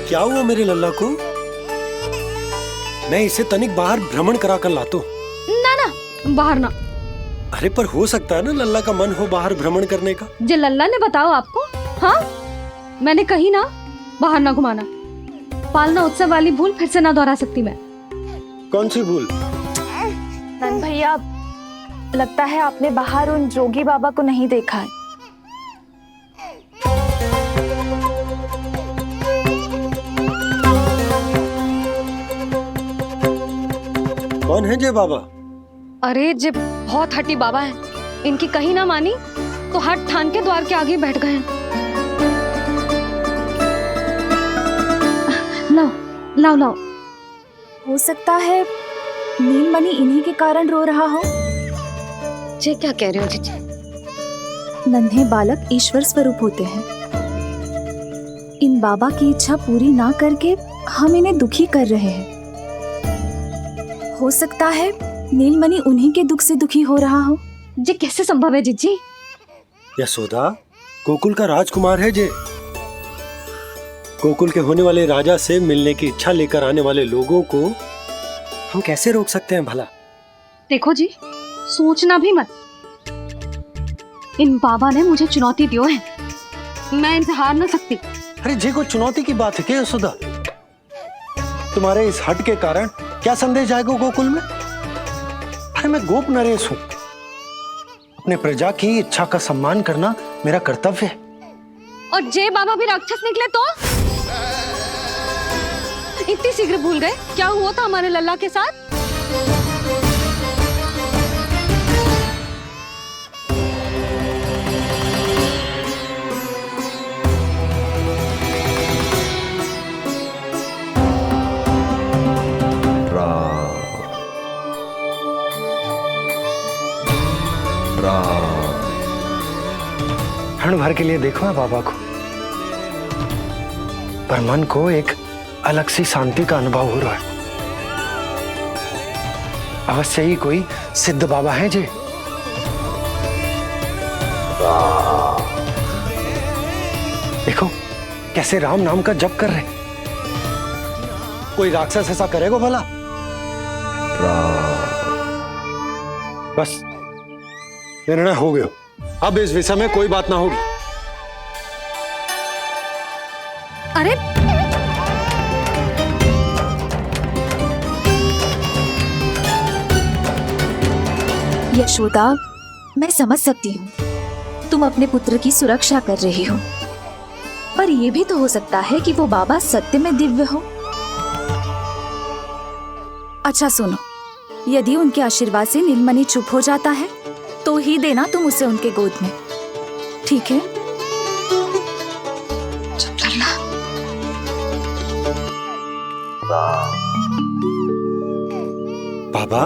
क्या हुआ मेरे लल्ला को? मैं इसे तनिक बाहर भ्रमण करा कर लाता हूँ। ना ना, बाहर ना। अरे पर हो सकता है ना लल्ला का मन हो बाहर भ्रमण करने का। जे लल्ला ने बताओ आपको? हाँ, मैंने कही ना बाहर ना घुमाना। पालना उत्सव वाली भूल फिर से ना दोहरा सकती मैं। कौन सी भूल? नंद भैया, लगता है आपने बाहर उन जोगी बाबा को नहीं देखा है। कौन है जे बाबा? अरे जे बहुत हट्टी बाबा है, इनकी कहीं ना मानी तो हट ठान के द्वार के आगे बैठ गए। लाओ लाओ लाओ। हो सकता है नीलमणि इन्हीं के कारण रो रहा हो। जे क्या कह रहे हो जीजी? नन्हे बालक ईश्वर स्वरूप होते हैं। इन बाबा की इच्छा पूरी ना करके हम इन्हें दुखी कर रहे हैं। हो सकता है नीलमणि उन्हीं के दुख से दुखी हो रहा हो। जे कैसे संभव है जीजी? यशोदा, गोकुल का राजकुमार है जे। गोकुल के होने वाले राजा से मिलने की इच्छा लेकर आने वाले लोगों को हम कैसे रोक सकते हैं भला? देखो जी, सोचना भी मत। इन बाबा ने मुझे चुनौती दियो है, मैं इनसे हार ना सकती। अरे जे कोई चुनौती की बात है क्या यशोदा? तुम्हारे इस हट के कारण क्या संदेश जाएगा गोकुल में? अरे मैं गोप नरेश हूं, अपने प्रजा की इच्छा का सम्मान करना मेरा कर्तव्य है। और जय बाबा भी राक्षस निकले तो? इतनी शीघ्र भूल गए क्या हुआ था हमारे लल्ला के साथ? क्षण भर के लिए देखो है बाबा को, पर मन को एक अलग सी शांति का अनुभव हो रहा है। अवश्य ही कोई सिद्ध बाबा है जी। देखो कैसे राम नाम का जप कर रहे। कोई राक्षस ऐसा करेगा भला? बस निर्णय हो गया, अब इस विषय में कोई बात ना होगी। अरे यशोदा, मैं समझ सकती हूँ तुम अपने पुत्र की सुरक्षा कर रही हो, पर यह भी तो हो सकता है कि वो बाबा सत्य में दिव्य हो। अच्छा सुनो, यदि उनके आशीर्वाद से नीलमणि चुप हो जाता है तो ही देना तुम उसे उनके गोद में, ठीक है? चुप करना। बाबा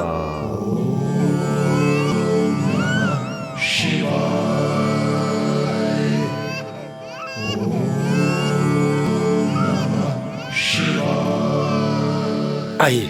आइए।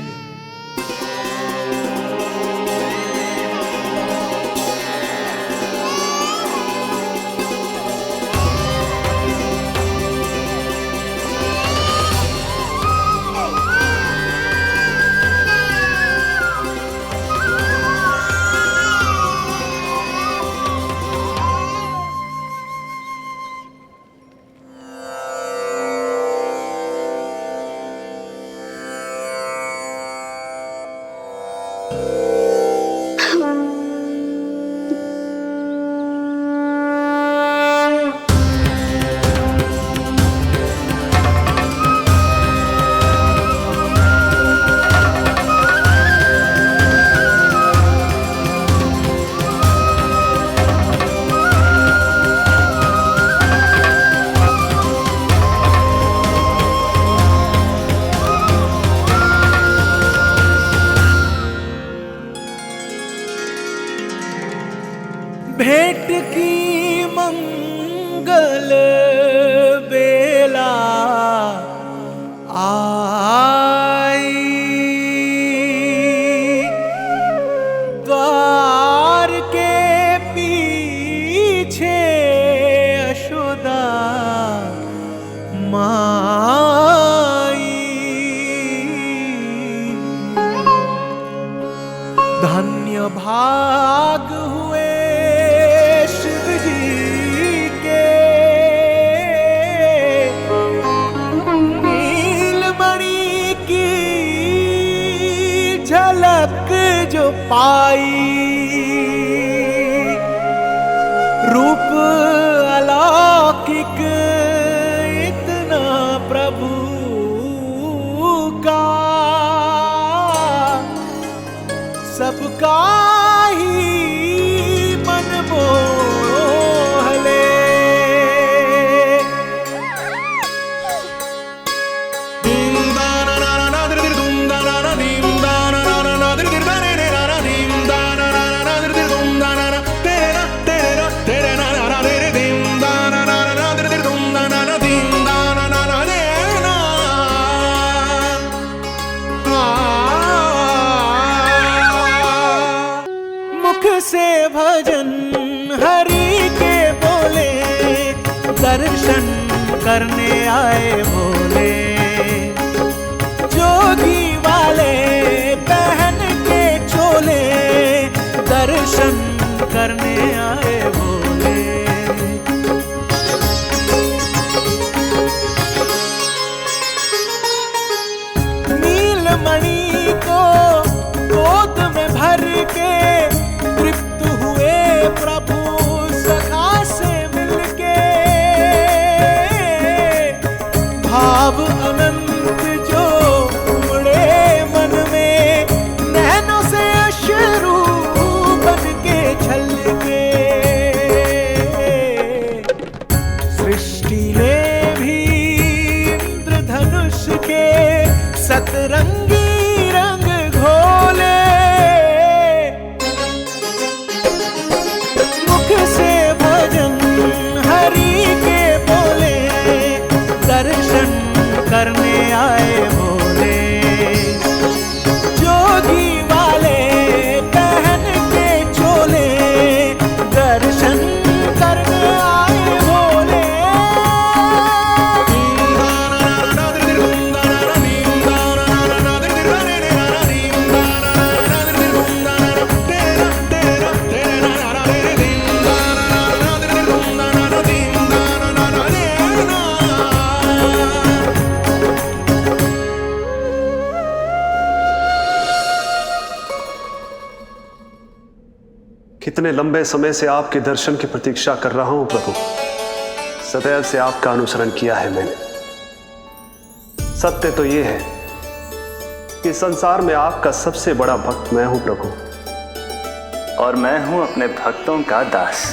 भेंट की मंगल बेला आई, द्वार के पीछे यशोदा माई, धन्य भाग हुए शिव जी के, नीलमणि की झलक जो पाई, रूप अलौकिक इतना प्रभु का, सबका ही मन मोह ले। मुख से भजन हरि के बोले, दर्शन करने आए भोले, जोगी वाले पहन के चोले, दर्शन करने आए भोले। नीलमणि को दृष्टि ले भी इंद्रधनुष के सतरंगी रंग घोले। मुख से भजन हरि के बोले, दर्शन करने आए भोले। जोगी वाले पहन के चोले, दर्शन करने आए भोले। कितने लंबे समय से आपके दर्शन की प्रतीक्षा कर रहा हूं प्रभु। सदैव से आपका अनुसरण किया है मैंने। सत्य तो यह है कि संसार में आपका सबसे बड़ा भक्त मैं हूं प्रभु, और मैं हूं अपने भक्तों का दास।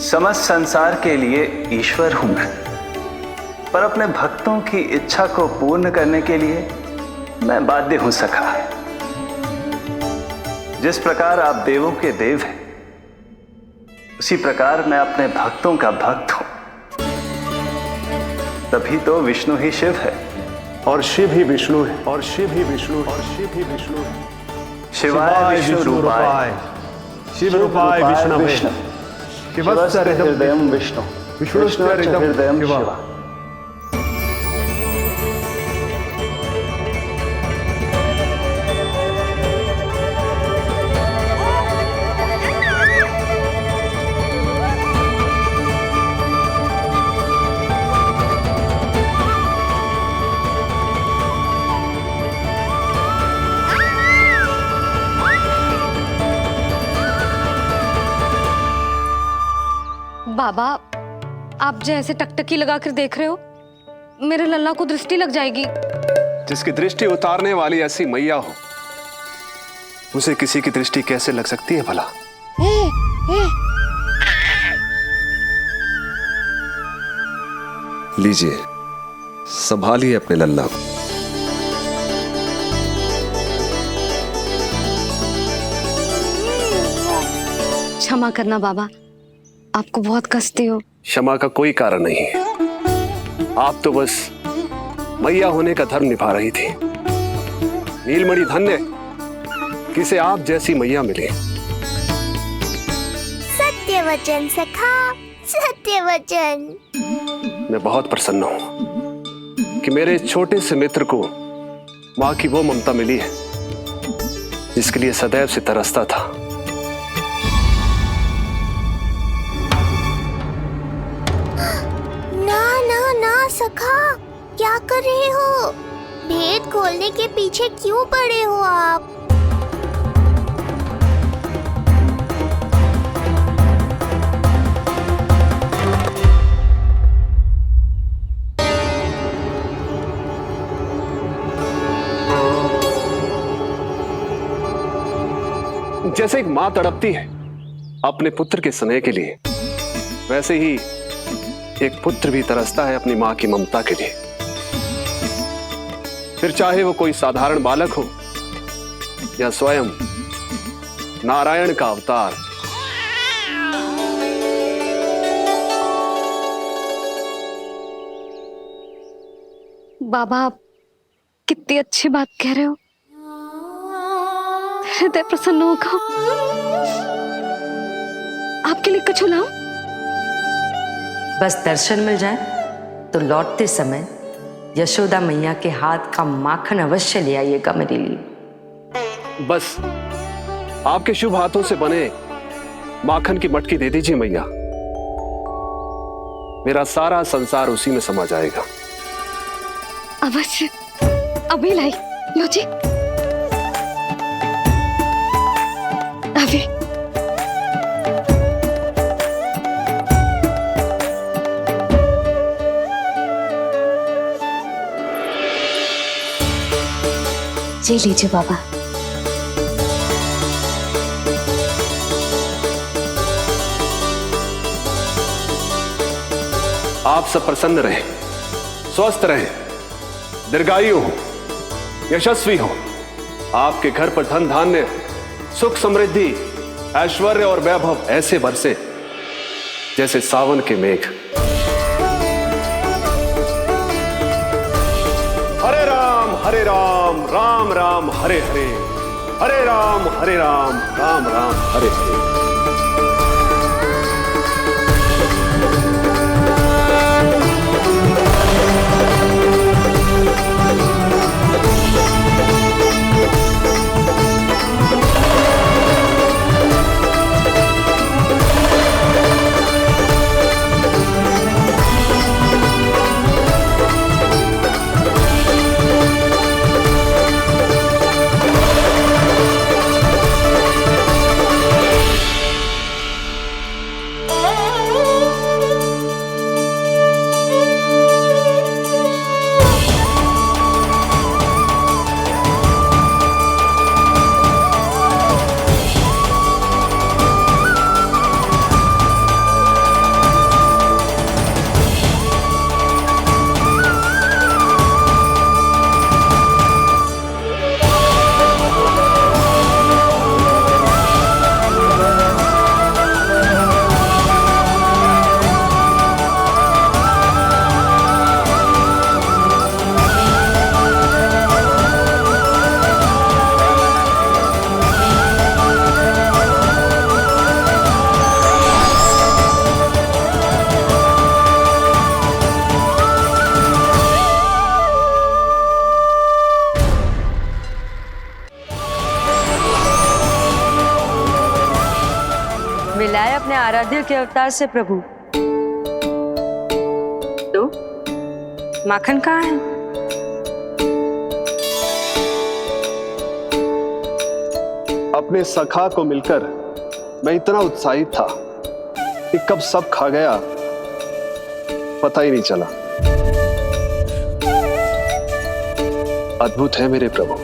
समस्त संसार के लिए ईश्वर हूं मैं, पर अपने भक्तों की इच्छा को पूर्ण करने के लिए मैं बाध्य हूं सखा। जिस प्रकार आप देवों के देव हैं, उसी प्रकार मैं अपने भक्तों का भक्त हूं। तभी तो विष्णु ही शिव है, और शिव ही विष्णु है, और शिव ही विष्णु है, और शिव ही विष्णु है। शिवाय विष्णु रूपाय, शिव रूपाय विष्णवे, शिवस्य हृदयं विष्णु, विष्णुश्च हृदयं शिव। बाबा, आप जो ऐसे टकटकी लगाकर देख रहे हो, मेरे लल्ला को दृष्टि लग जाएगी। जिसकी दृष्टि उतारने वाली ऐसी मैया हो, उसे किसी की दृष्टि कैसे लग सकती है भला? लीजिए, संभालिए अपने लल्ला को। क्षमा करना बाबा, आपको बहुत कष्ट हो। क्षमा का कोई कारण नहीं है। आप तो बस मैया होने का धर्म निभा रही थी। नीलमणि धन्य किसे आप जैसी मैया मिले। सत्य वचन सखा, सत्य वचन। मैं बहुत प्रसन्न हूं कि मेरे छोटे से मित्र को मां की वो ममता मिली है जिसके लिए सदैव से तरसता था। सखा, क्या कर रहे हो? भेद खोलने के पीछे क्यों पड़े हो आप? जैसे एक मां तड़पती है अपने पुत्र के स्नेह के लिए, वैसे ही एक पुत्र भी तरसता है अपनी मां की ममता के लिए। फिर चाहे वो कोई साधारण बालक हो या स्वयं नारायण का अवतार। बाबा, आप कितनी अच्छी बात कह रहे हो। हृदय प्रसन्न होगा। आपके लिए कछु लाऊं? बस दर्शन मिल जाए तो लौटते समय यशोदा मैया के हाथ का माखन अवश्य ले आइएगा मेरे लिए। बस आपके शुभ हाथों से बने माखन की मटकी दे दीजिए मैया। मेरा सारा संसार उसी में समा जाएगा। अवश्य, अभी लाई। लो जी, अभी। जी लीजिए बाबा। आप सब प्रसन्न रहें, स्वस्थ रहें, दीर्घायु हो, यशस्वी हो। आपके घर पर धन धान्य, सुख समृद्धि, ऐश्वर्य और वैभव ऐसे बरसे जैसे सावन के मेघ। हरे राम राम राम हरे हरे, हरे राम राम राम हरे हरे। मिलाए अपने आराध्य के अवतार से प्रभु। तो माखन कहाँ है? अपने सखा को मिलकर मैं इतना उत्साहित था कि कब सब खा गया पता ही नहीं चला। अद्भुत है मेरे प्रभु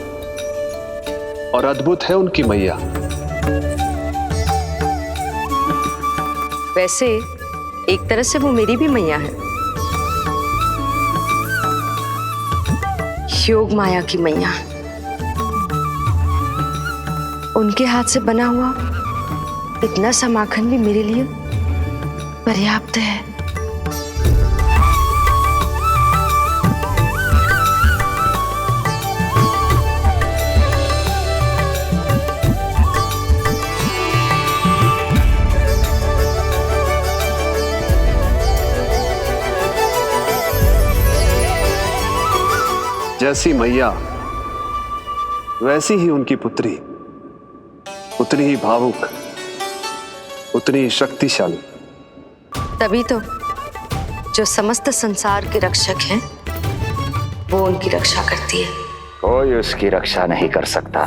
और अद्भुत है उनकी मैया। वैसे एक तरह से वो मेरी भी मैया है, योग माया की मैया। उनके हाथ से बना हुआ इतना सा माखन भी मेरे लिए पर्याप्त है। जैसी मैया वैसी ही उनकी पुत्री, उतनी ही भावुक, उतनी ही शक्तिशाली। तभी तो जो समस्त संसार के रक्षक हैं वो उनकी रक्षा करती है। कोई उसकी रक्षा नहीं कर सकता।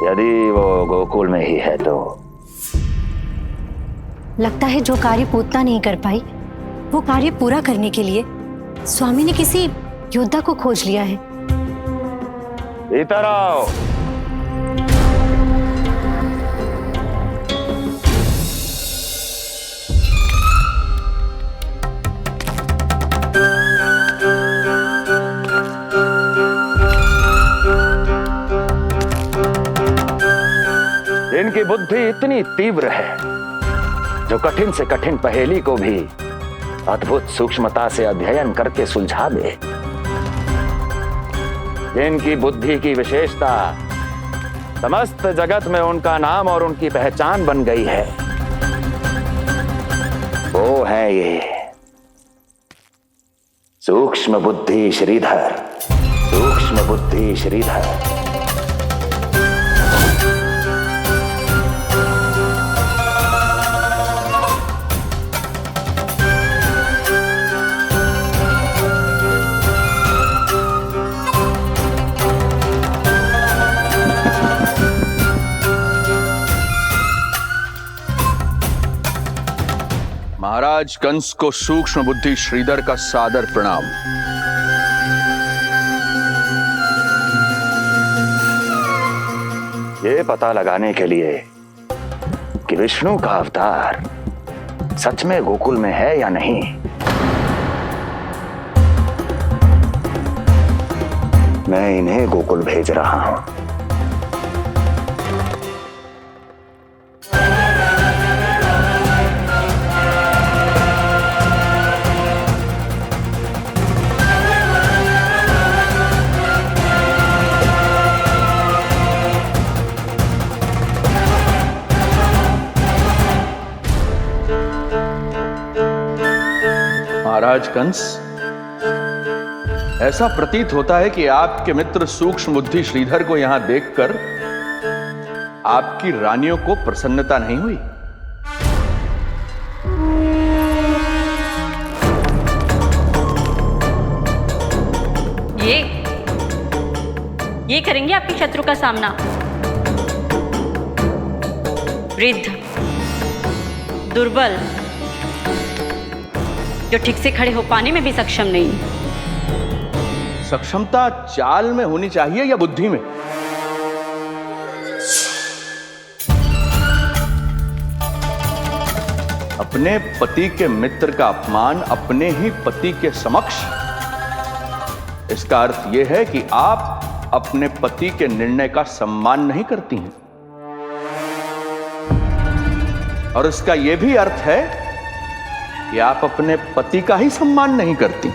यदि वो गोकुल में ही है तो। लगता है जो कार्य पूतना नहीं कर पाई वो कार्य पूरा करने के लिए स्वामी ने किसी योद्धा को खोज लिया है। इधर आओ। इनकी बुद्धि इतनी तीव्र है जो कठिन से कठिन पहेली को भी अद्भुत सूक्ष्मता से अध्ययन करके सुलझा दे। जिनकी बुद्धि की विशेषता समस्त जगत में उनका नाम और उनकी पहचान बन गई है, वो है ये सूक्ष्म बुद्धि श्रीधर। सूक्ष्म बुद्धि श्रीधर। महाराज कंस को सूक्ष्म बुद्धि श्रीधर का सादर प्रणाम। ये पता लगाने के लिए कि विष्णु का अवतार सच में गोकुल में है या नहीं। मैं इन्हें गोकुल भेज रहा हूं। महाराज कंस, ऐसा प्रतीत होता है कि आपके मित्र सूक्ष्म बुद्धि श्रीधर को यहां देखकर आपकी रानियों को प्रसन्नता नहीं हुई। ये करेंगे आपके शत्रु का सामना। वृद्ध, दुर्बल, जो ठीक से खड़े हो पाने में भी सक्षम नहीं। सक्षमता चाल में होनी चाहिए या बुद्धि में? अपने पति के मित्र का अपमान अपने ही पति के समक्ष, इसका अर्थ यह है कि आप अपने पति के निर्णय का सम्मान नहीं करती हैं। और इसका यह भी अर्थ है कि आप अपने पति का ही सम्मान नहीं करती।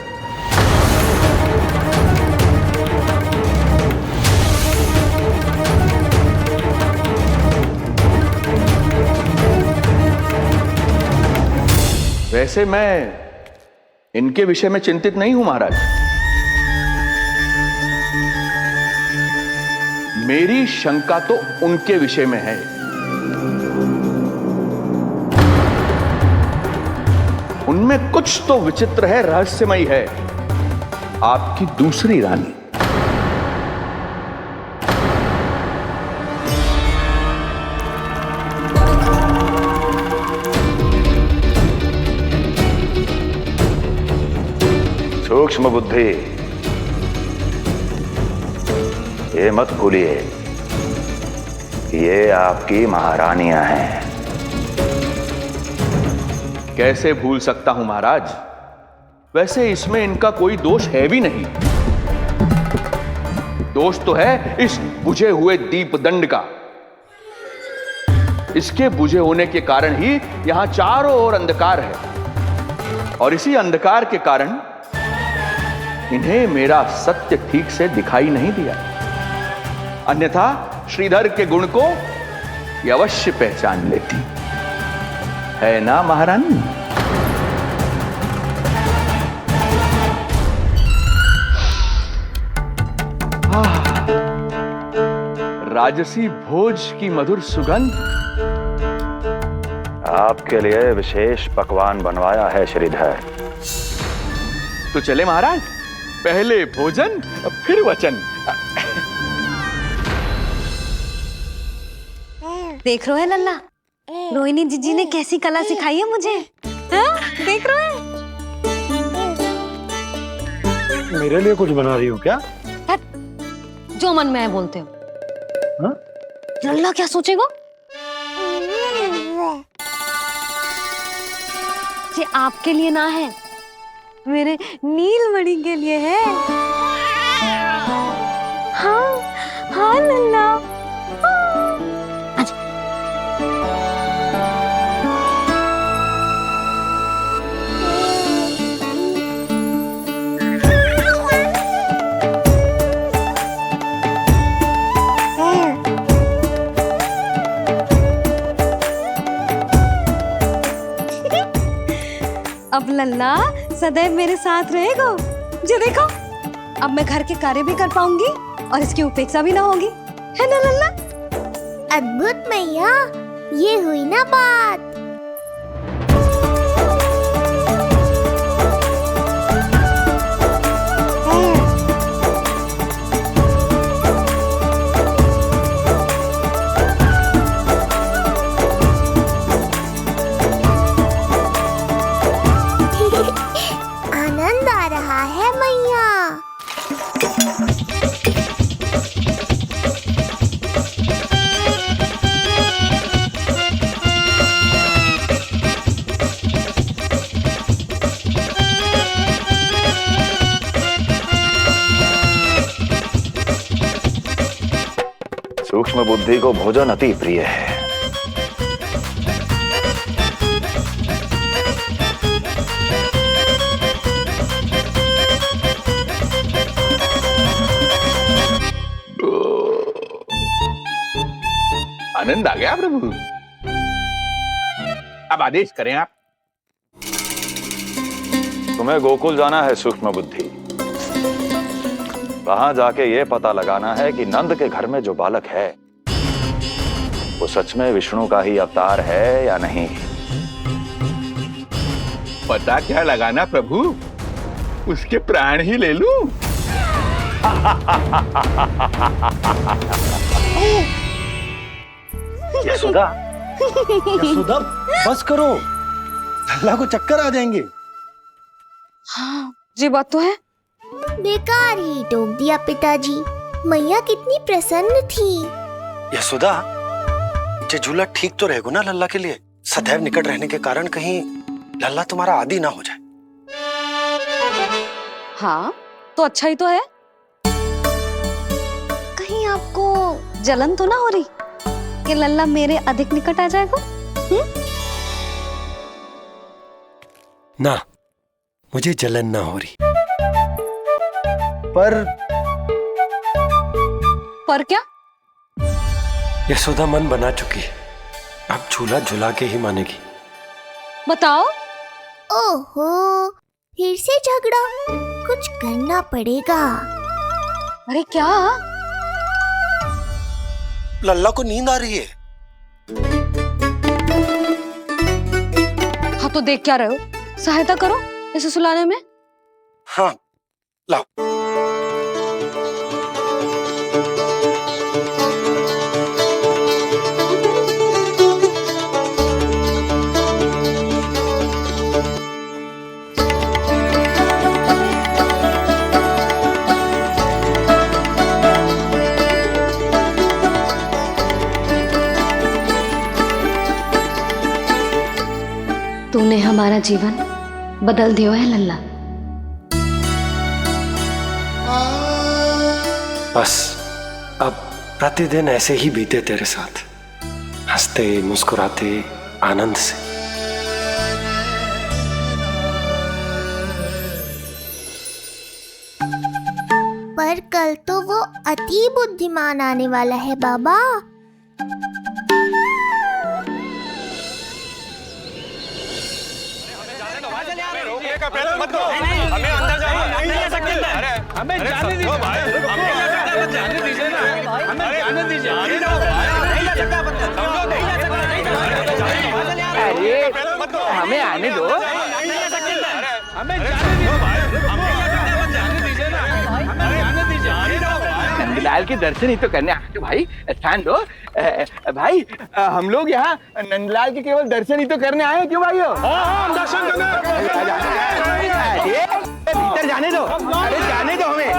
वैसे मैं इनके विषय में चिंतित नहीं हूं महाराज। मेरी शंका तो उनके विषय में है। उनमें कुछ तो विचित्र है, रहस्यमयी है। आपकी दूसरी रानी। सूक्ष्म बुद्धि, ये मत भूलिए ये आपकी महारानियां हैं। कैसे भूल सकता हूं महाराज? वैसे इसमें इनका कोई दोष है भी नहीं। दोष तो है इस बुझे हुए दीपदंड का। इसके बुझे होने के कारण ही यहां चारों ओर अंधकार है, और इसी अंधकार के कारण इन्हें मेरा सत्य ठीक से दिखाई नहीं दिया। अन्यथा श्रीधर के गुण को ये अवश्य पहचान लेती, है ना महारानी? राजसी भोज की मधुर सुगंध। आपके लिए विशेष पकवान बनवाया है श्रीधर। तो चले महाराज, पहले भोजन फिर वचन। देख रहे हो लल्ला, रोहिणी जीजी ने कैसी कला सिखाई है मुझे। हाँ? देख रहे हो? मेरे लिए कुछ बना रही हो क्या? जो मन में है बोलते हो। हाँ? लल्ला क्या सोचेगा? ये आपके लिए ना है, मेरे नीलमणि के लिए है। हाँ हाँ लल्ला। अब लल्ला सदैव मेरे साथ रहेगा। जो देखो, अब मैं घर के कार्य भी कर पाऊंगी और इसकी उपेक्षा भी ना होगी, है ना लल्ला? अद्भुत मैया, ये हुई ना बात। आनंद आ रहा है मैया। सूक्ष्म बुद्धि को भोजन अति प्रिय है। आनंद आ गया प्रभु। अब आदेश करें आप। तुम्हें गोकुल जाना है सूक्ष्म बुद्धि। वहां जाके ये पता लगाना है कि नंद के घर में जो बालक है वो सच में विष्णु का ही अवतार है या नहीं। पता क्या लगाना प्रभु, उसके प्राण ही ले लूं। यशोदा, यशोदा बस करो, लल्ला को चक्कर आ जाएंगे। हाँ जी बात तो है। बेकार ही टोक दिया पिताजी। मैया कितनी प्रसन्न थी। यशोदा, ये झूला ठीक तो रहेगा ना लल्ला के लिए? सदैव निकट रहने के कारण कहीं लल्ला तुम्हारा आदी ना हो जाए। हाँ तो अच्छा ही तो है। कहीं आपको जलन तो ना हो रही कि लल्ला मेरे अधिक निकट आ जाएगा? ना, मुझे जलन ना हो रही। पर क्या? यशोदा मन बना चुकी है, अब झूला झुला के ही मानेगी। बताओ। ओहो, फिर से झगड़ा। कुछ करना पड़ेगा। अरे क्या? लल्ला को नींद आ रही है। हाँ तो देख क्या रहे हो, सहायता करो इसे सुलाने में। हाँ लाओ। तूने हमारा जीवन बदल दियो है लल्ला। बस अब प्रतिदिन ऐसे ही बीते तेरे साथ, हंसते मुस्कुराते आनंद से। पर कल तो वो अति बुद्धिमान आने वाला है बाबा। हमें अंदर जाने नहीं जा सकते। अरे हमें जाने दीजिए भाई, हमें जाने दीजिए ना, हमें जाने दीजिए। नहीं जा सकता बंदा, नहीं जा सकता। अरे हमें आने दो। नहीं जा सकते। हमें जाने दीजिए भाई, हमें जाने दीजिए ना, हमें जाने दीजिए। नंदलाल के दर्शन ही तो करने आए थे भाई, स्थान दो। भाई हम लोग यहाँ नंदलाल के केवल दर्शन ही तो करने आए हैं। क्यों भाइयों? हाँ दर्शन करने। भीतर जाने दो। अरे जाने दो हमें।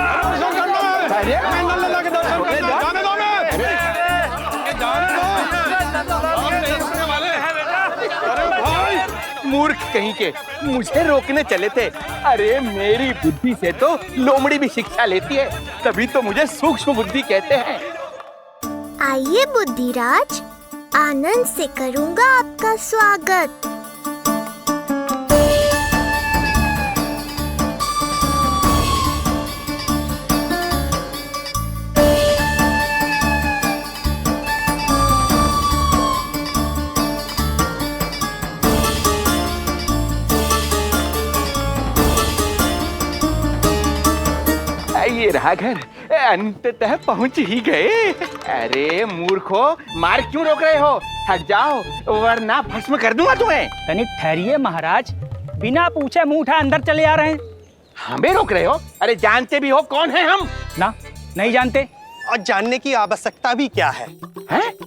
मूर्ख कहीं के, मुझे रोकने चले थे। अरे मेरी बुद्धि से तो लोमड़ी भी शिक्षा लेती है, तभी तो मुझे सूक्ष्म बुद्धि कहते हैं। आइए बुद्धिराज, आनंद से करूंगा आपका स्वागत। ये रहा घर, अंततः पहुंच ही गए। अरे मूर्खो, मार क्यों रोक रहे हो? हट जाओ वरना भस्म कर दूंगा तुम्हें। तनिक ठहरिए महाराज, बिना पूछे मुंह उठा अंदर चले आ रहे हैं। हमें रोक रहे हो? अरे जानते भी हो कौन है हम? ना, नहीं जानते। और जानने की आवश्यकता भी क्या है?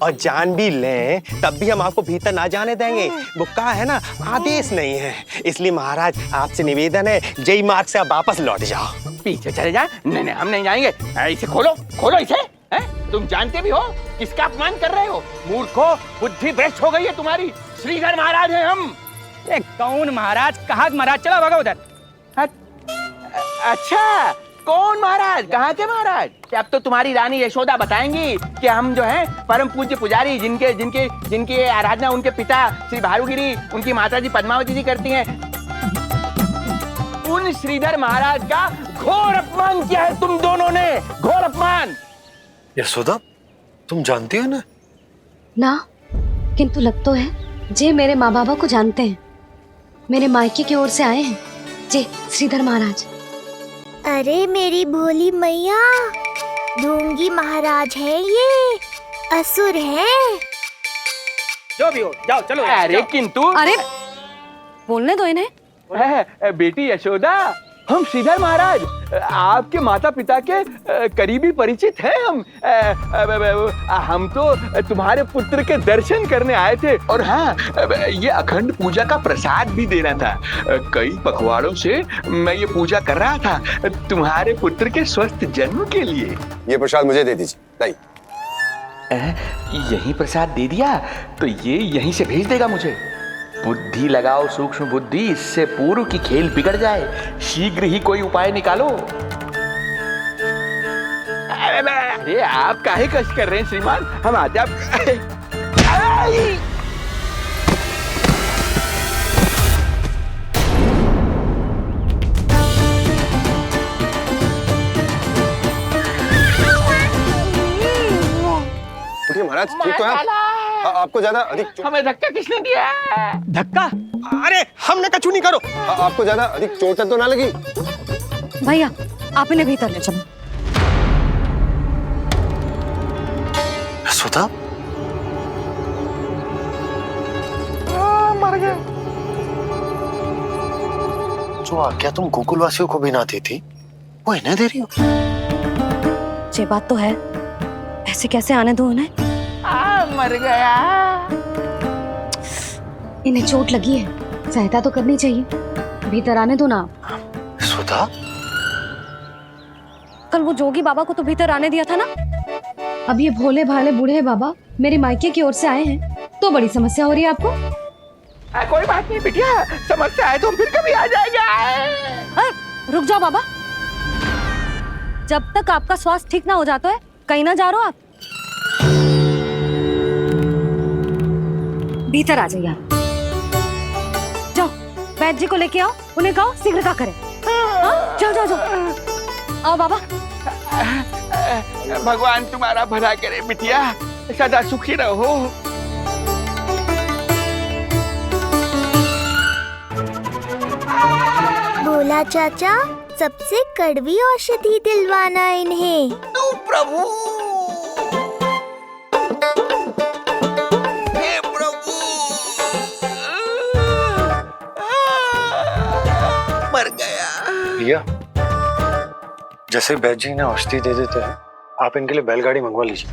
और जान भी लें तब भी हम आपको भीतर ना जाने देंगे। वो कहा है ना, आदेश नहीं है। इसलिए महाराज आपसे निवेदन है, जय मार्ग से आप वापस लौट जाओ। पीछे चले जाए। नहीं नहीं, हम नहीं जाएंगे। इसे खोलो, खोलो इसे। तुम जानते भी हो किसका अपमान कर रहे हो? मूर्खो, बुद्धि भ्रष्ट हो गई है तुम्हारी। श्रीधर महाराज हैं हम। कौन महाराज? कहाँ महाराज? चला भागो उधर। अच्छा, कौन महाराज? कहाँ के महाराज? अब तो तुम्हारी रानी यशोदा बताएंगी कि हम जो है परम पूज्य पुजारी जिनके जिनके जिनकी आराधना उनके पिता श्री भारुगिरी, उनकी माता जी पद्मावती जी करती हैं, उन श्रीधर महाराज का घोर अपमान किया है तुम दोनों ने, घोर अपमान। यशोदा, तुम जानती हो ना? ना, किंतु लग तो है जे मेरे माँ बाबा को जानते हैं। मेरे मायके की ओर से आए हैं जे श्रीधर महाराज। अरे मेरी भोली मैया, ढोंगी महाराज है ये, असुर है। जो भी हो, जाओ चलो। अरे किंतु अरे बोलने दो इन्हें। बेटी यशोदा, हम श्रीधर महाराज आपके माता पिता के करीबी परिचित हैं। हम तो तुम्हारे पुत्र के दर्शन करने आए थे, और हाँ, ये अखंड पूजा का प्रसाद भी देना था। कई पखवाड़ों से मैं ये पूजा कर रहा था तुम्हारे पुत्र के स्वस्थ जन्म के लिए। ये प्रसाद मुझे दे दीजिए। नहीं, यही प्रसाद दे दिया तो ये यहीं से भेज देगा मुझे। बुद्धि लगाओ सूक्ष्म बुद्धि, इससे पूर्व की खेल बिगड़ जाए, शीघ्र ही कोई उपाय निकालो। अरे आप काहे कष्ट कर रहे हैं श्रीमान, हम आते। महाराज ठीक तो है? आपको ज्यादा अधिक हमें धक्का किसने दिया? धक्का? अरे हमने कछु नहीं करो। आपको ज्यादा अधिक चोट तो ना लगी? भैया आप इन्हें भीतर ले चलो। यशोदा, मर गए। जो आज्ञा तुम गोकुलवासियों को भी ना दी थी, वो इन्हें दे रही हो? ये बात तो है, ऐसे कैसे आने दो उन्हें? मर गया। इन्हें चोट लगी है, सहायता तो करनी चाहिए, भीतर आने दो ना। सुधा, कल वो जोगी बाबा को तो भीतर आने दिया था ना। अब ये भोले भाले बूढ़े बाबा मेरे मायके की ओर से आए हैं, तो बड़ी समस्या हो रही है आपको। कोई बात नहीं बिटिया, समस्या है तो फिर कभी आ जाएगा। रुक जाओ बाबा, जब तक आपका स्वास्थ्य ठीक ना हो जाता है कहीं ना जा रहे हो आप। भीतर आ जाइए आप। जाओ वैद्य जी को लेके आओ, उन्हें कहो शीघ्रता करें। जाओ जाओ जाओ, आओ बाबा। भगवान तुम्हारा भला करे बिटिया, सदा सुखी रहो। बोला चाचा, सबसे कड़वी औषधि दिलवाना इन्हें। तू प्रभु, हे प्रभु, मर गया। भैया, जैसे वैद्य जी ने औषधि दे देते हैं, आप इनके लिए बैलगाड़ी मंगवा लीजिए।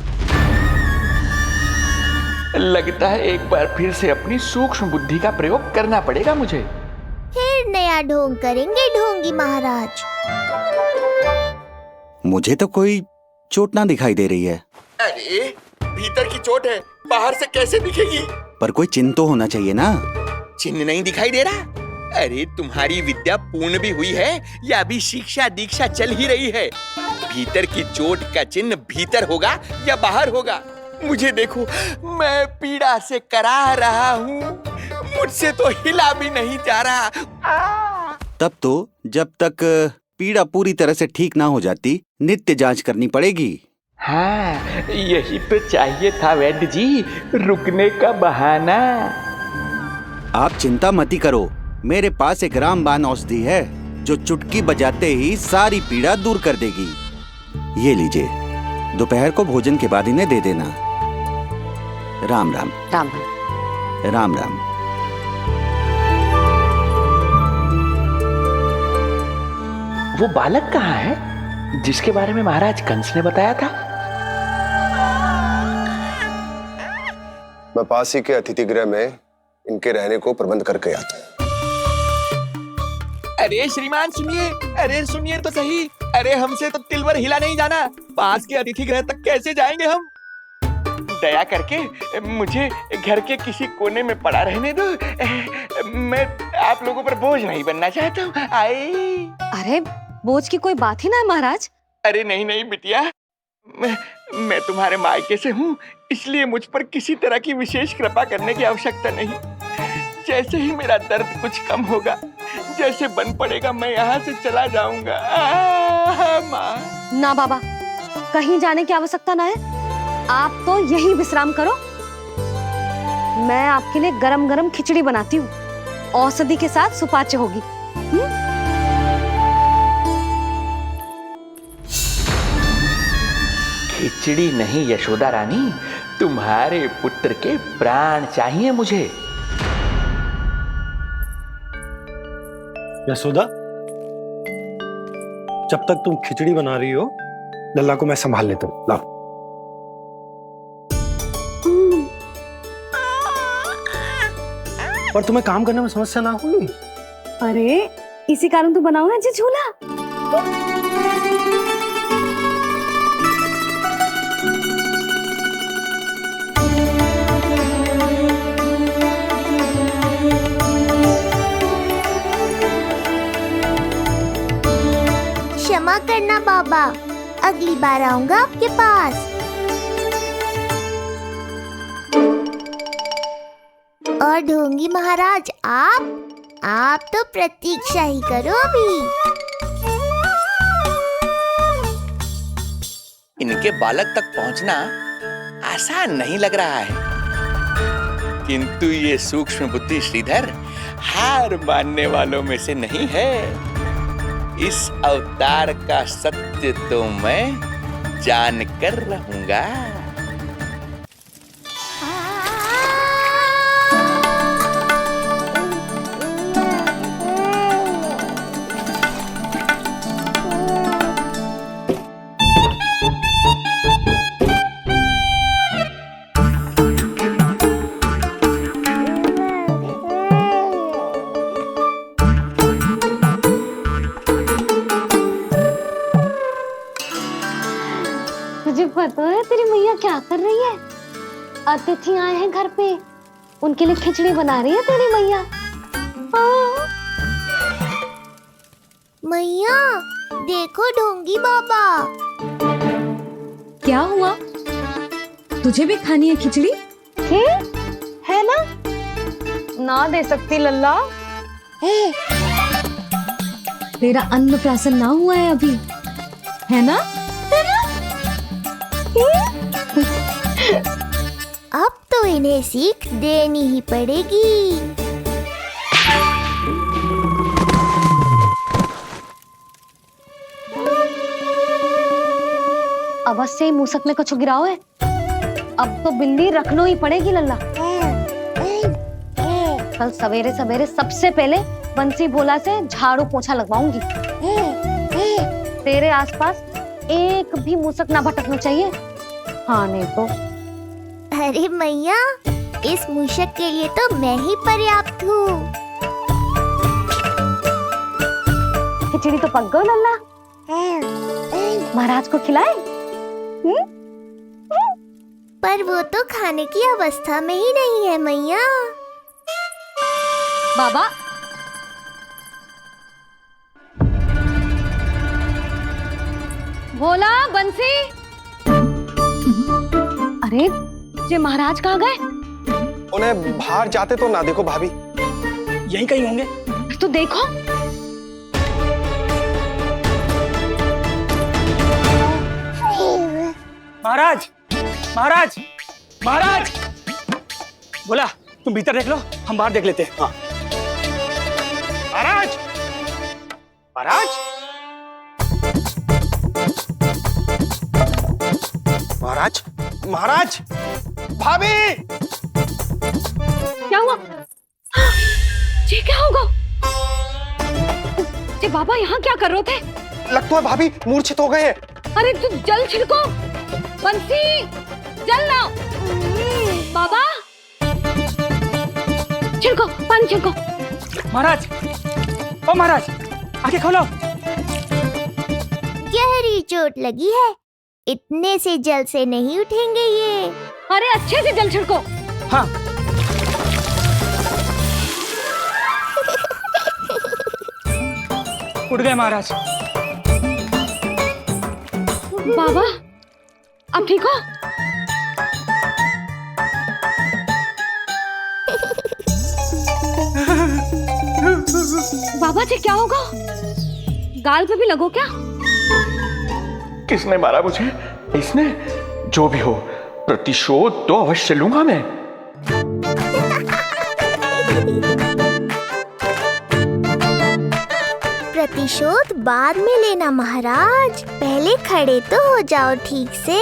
लगता है एक बार फिर से अपनी सूक्ष्म बुद्धि का प्रयोग करना पड़ेगा मुझे। फिर नया ढोंग करेंगे ढोंगी महाराज। मुझे तो कोई चोट ना दिखाई दे रही है। अरे भीतर की चोट है, बाहर से कैसे दिखेगी? पर कोई चिन्ह तो होना चाहिए ना। चिन्ह नहीं दिखाई दे रहा? अरे तुम्हारी विद्या पूर्ण भी हुई है या अभी शिक्षा दीक्षा चल ही रही है? भीतर की चोट का चिन्ह भीतर होगा या बाहर होगा? मुझे देखो, मैं पीड़ा से कराह रहा हूँ, मुझसे तो हिला भी नहीं जा रहा। तब तो जब तक पीड़ा पूरी तरह से ठीक ना हो जाती, नित्य जांच करनी पड़ेगी। हाँ, यही तो चाहिए था वैद्य जी, रुकने का बहाना। आप चिंता मती करो, मेरे पास एक रामबाण औषधि है जो चुटकी बजाते ही सारी पीड़ा दूर कर देगी। ये लीजिए, दोपहर को भोजन के बाद इन्हें दे देना। राम राम। राम राम। राम राम। वो बालक कहाँ है जिसके बारे में महाराज कंस ने बताया था? मैं पास ही के अतिथि गृह में इनके रहने को प्रबंध करके आता हूँ। अरे श्रीमान सुनिए, अरे सुनिए तो सही। अरे हमसे तो तिलवर हिला नहीं जाना, पास के अतिथि गृह तक कैसे जाएंगे हम? दया करके मुझे घर के किसी कोने में पड़ा रहने दो, मैं आप लोगों पर बोझ नहीं बनना चाहता हूँ। आए। अरे बोझ की कोई बात ही ना है महाराज। अरे नहीं नहीं बिटिया, मैं तुम्हारे मायके से हूँ, इसलिए मुझ पर किसी तरह की विशेष कृपा करने की आवश्यकता नहीं। जैसे ही मेरा दर्द कुछ कम होगा, जैसे बन पड़ेगा, मैं यहाँ से चला जाऊंगा। माँ। ना बाबा, कहीं जाने की आवश्यकता ना है, आप तो यही विश्राम करो। मैं आपके लिए गरम गरम खिचड़ी बनाती हूँ, औषधि के साथ सुपाच्य होगी। खिचड़ी नहीं यशोदा रानी, तुम्हारे पुत्र के प्राण चाहिए मुझे। यशोदा, जब तक तुम खिचड़ी बना रही हो, लल्ला को मैं संभाल लेता हूँ। लाओ। पर तुम्हें काम करने में समस्या ना होगी? अरे इसी कारण तो बनाओ ना जी झूला। क्षमा करना बाबा, अगली बार आऊंगा आपके पास। और ढोंगी महाराज, आप तो प्रतीक्षा ही करो अभी। इनके बालक तक पहुंचना आसान नहीं लग रहा है, किंतु ये सूक्ष्म बुद्धि श्रीधर हार मानने वालों में से नहीं है। इस अवतार का सत्य तो मैं जानकर रहूंगा। तुझे पता है तेरी मैया क्या कर रही है? अतिथि आए हैं घर पे, उनके लिए खिचड़ी बना रही है तेरी मैया। मैया देखो ढोंगी बाबा। क्या हुआ? तुझे भी खानी है खिचड़ी? है ना? ना दे सकती लल्ला। तेरा अन्नप्राशन ना हुआ है अभी, है ना? अब तो इन्हें सीख देनी ही पड़ेगी। अवश्य ही मूसक में कुछ गिराओ है। अब तो बिल्ली रखनो ही पड़ेगी लल्ला। कल सवेरे सवेरे सबसे पहले बंसी भोला से झाड़ू पोछा लगवाऊंगी। तेरे आसपास एक भी मूसक ना भटकना चाहिए। हाँ नहीं तो। अरे मैया, इस मूषक के लिए तो मैं ही पर्याप्त हूँ। खिचड़ी तो पक गई लल्ला, महाराज को खिलाए? पर वो तो खाने की अवस्था में ही नहीं है मैया। बाबा, भोला, बंसी। अरे ये महाराज कहाँ गए? उन्हें बाहर जाते तो ना देखो भाभी, यहीं कहीं होंगे। तो देखो। महाराज, महाराज, महाराज। बोला तुम भीतर देख लो, हम बाहर देख लेते हैं। हाँ। महाराज, महाराज, महाराज, महाराज, भाभी। क्या हुआ? ये क्या होगा? ये बाबा यहाँ क्या कर रहे थे? लगता है भाभी मूर्छित हो गए हैं। अरे तू जल छिड़को, बंसी, जल लाओ। बाबा, छिड़को, पानी छिड़को। महाराज, ओ महाराज, आंखें खोलो। गहरी चोट लगी है, इतने से जल से नहीं उठेंगे ये। अरे अच्छे से जल छिड़को। हाँ। उठ गए महाराज। बाबा अब ठीक हो? बाबा जी क्या होगा? गाल पे भी लगो क्या? किसने मारा मुझे? इसने? जो भी हो, प्रतिशोध तो अवश्य लूंगा मैं। प्रतिशोध बाद में लेना महाराज, पहले खड़े तो हो जाओ ठीक से।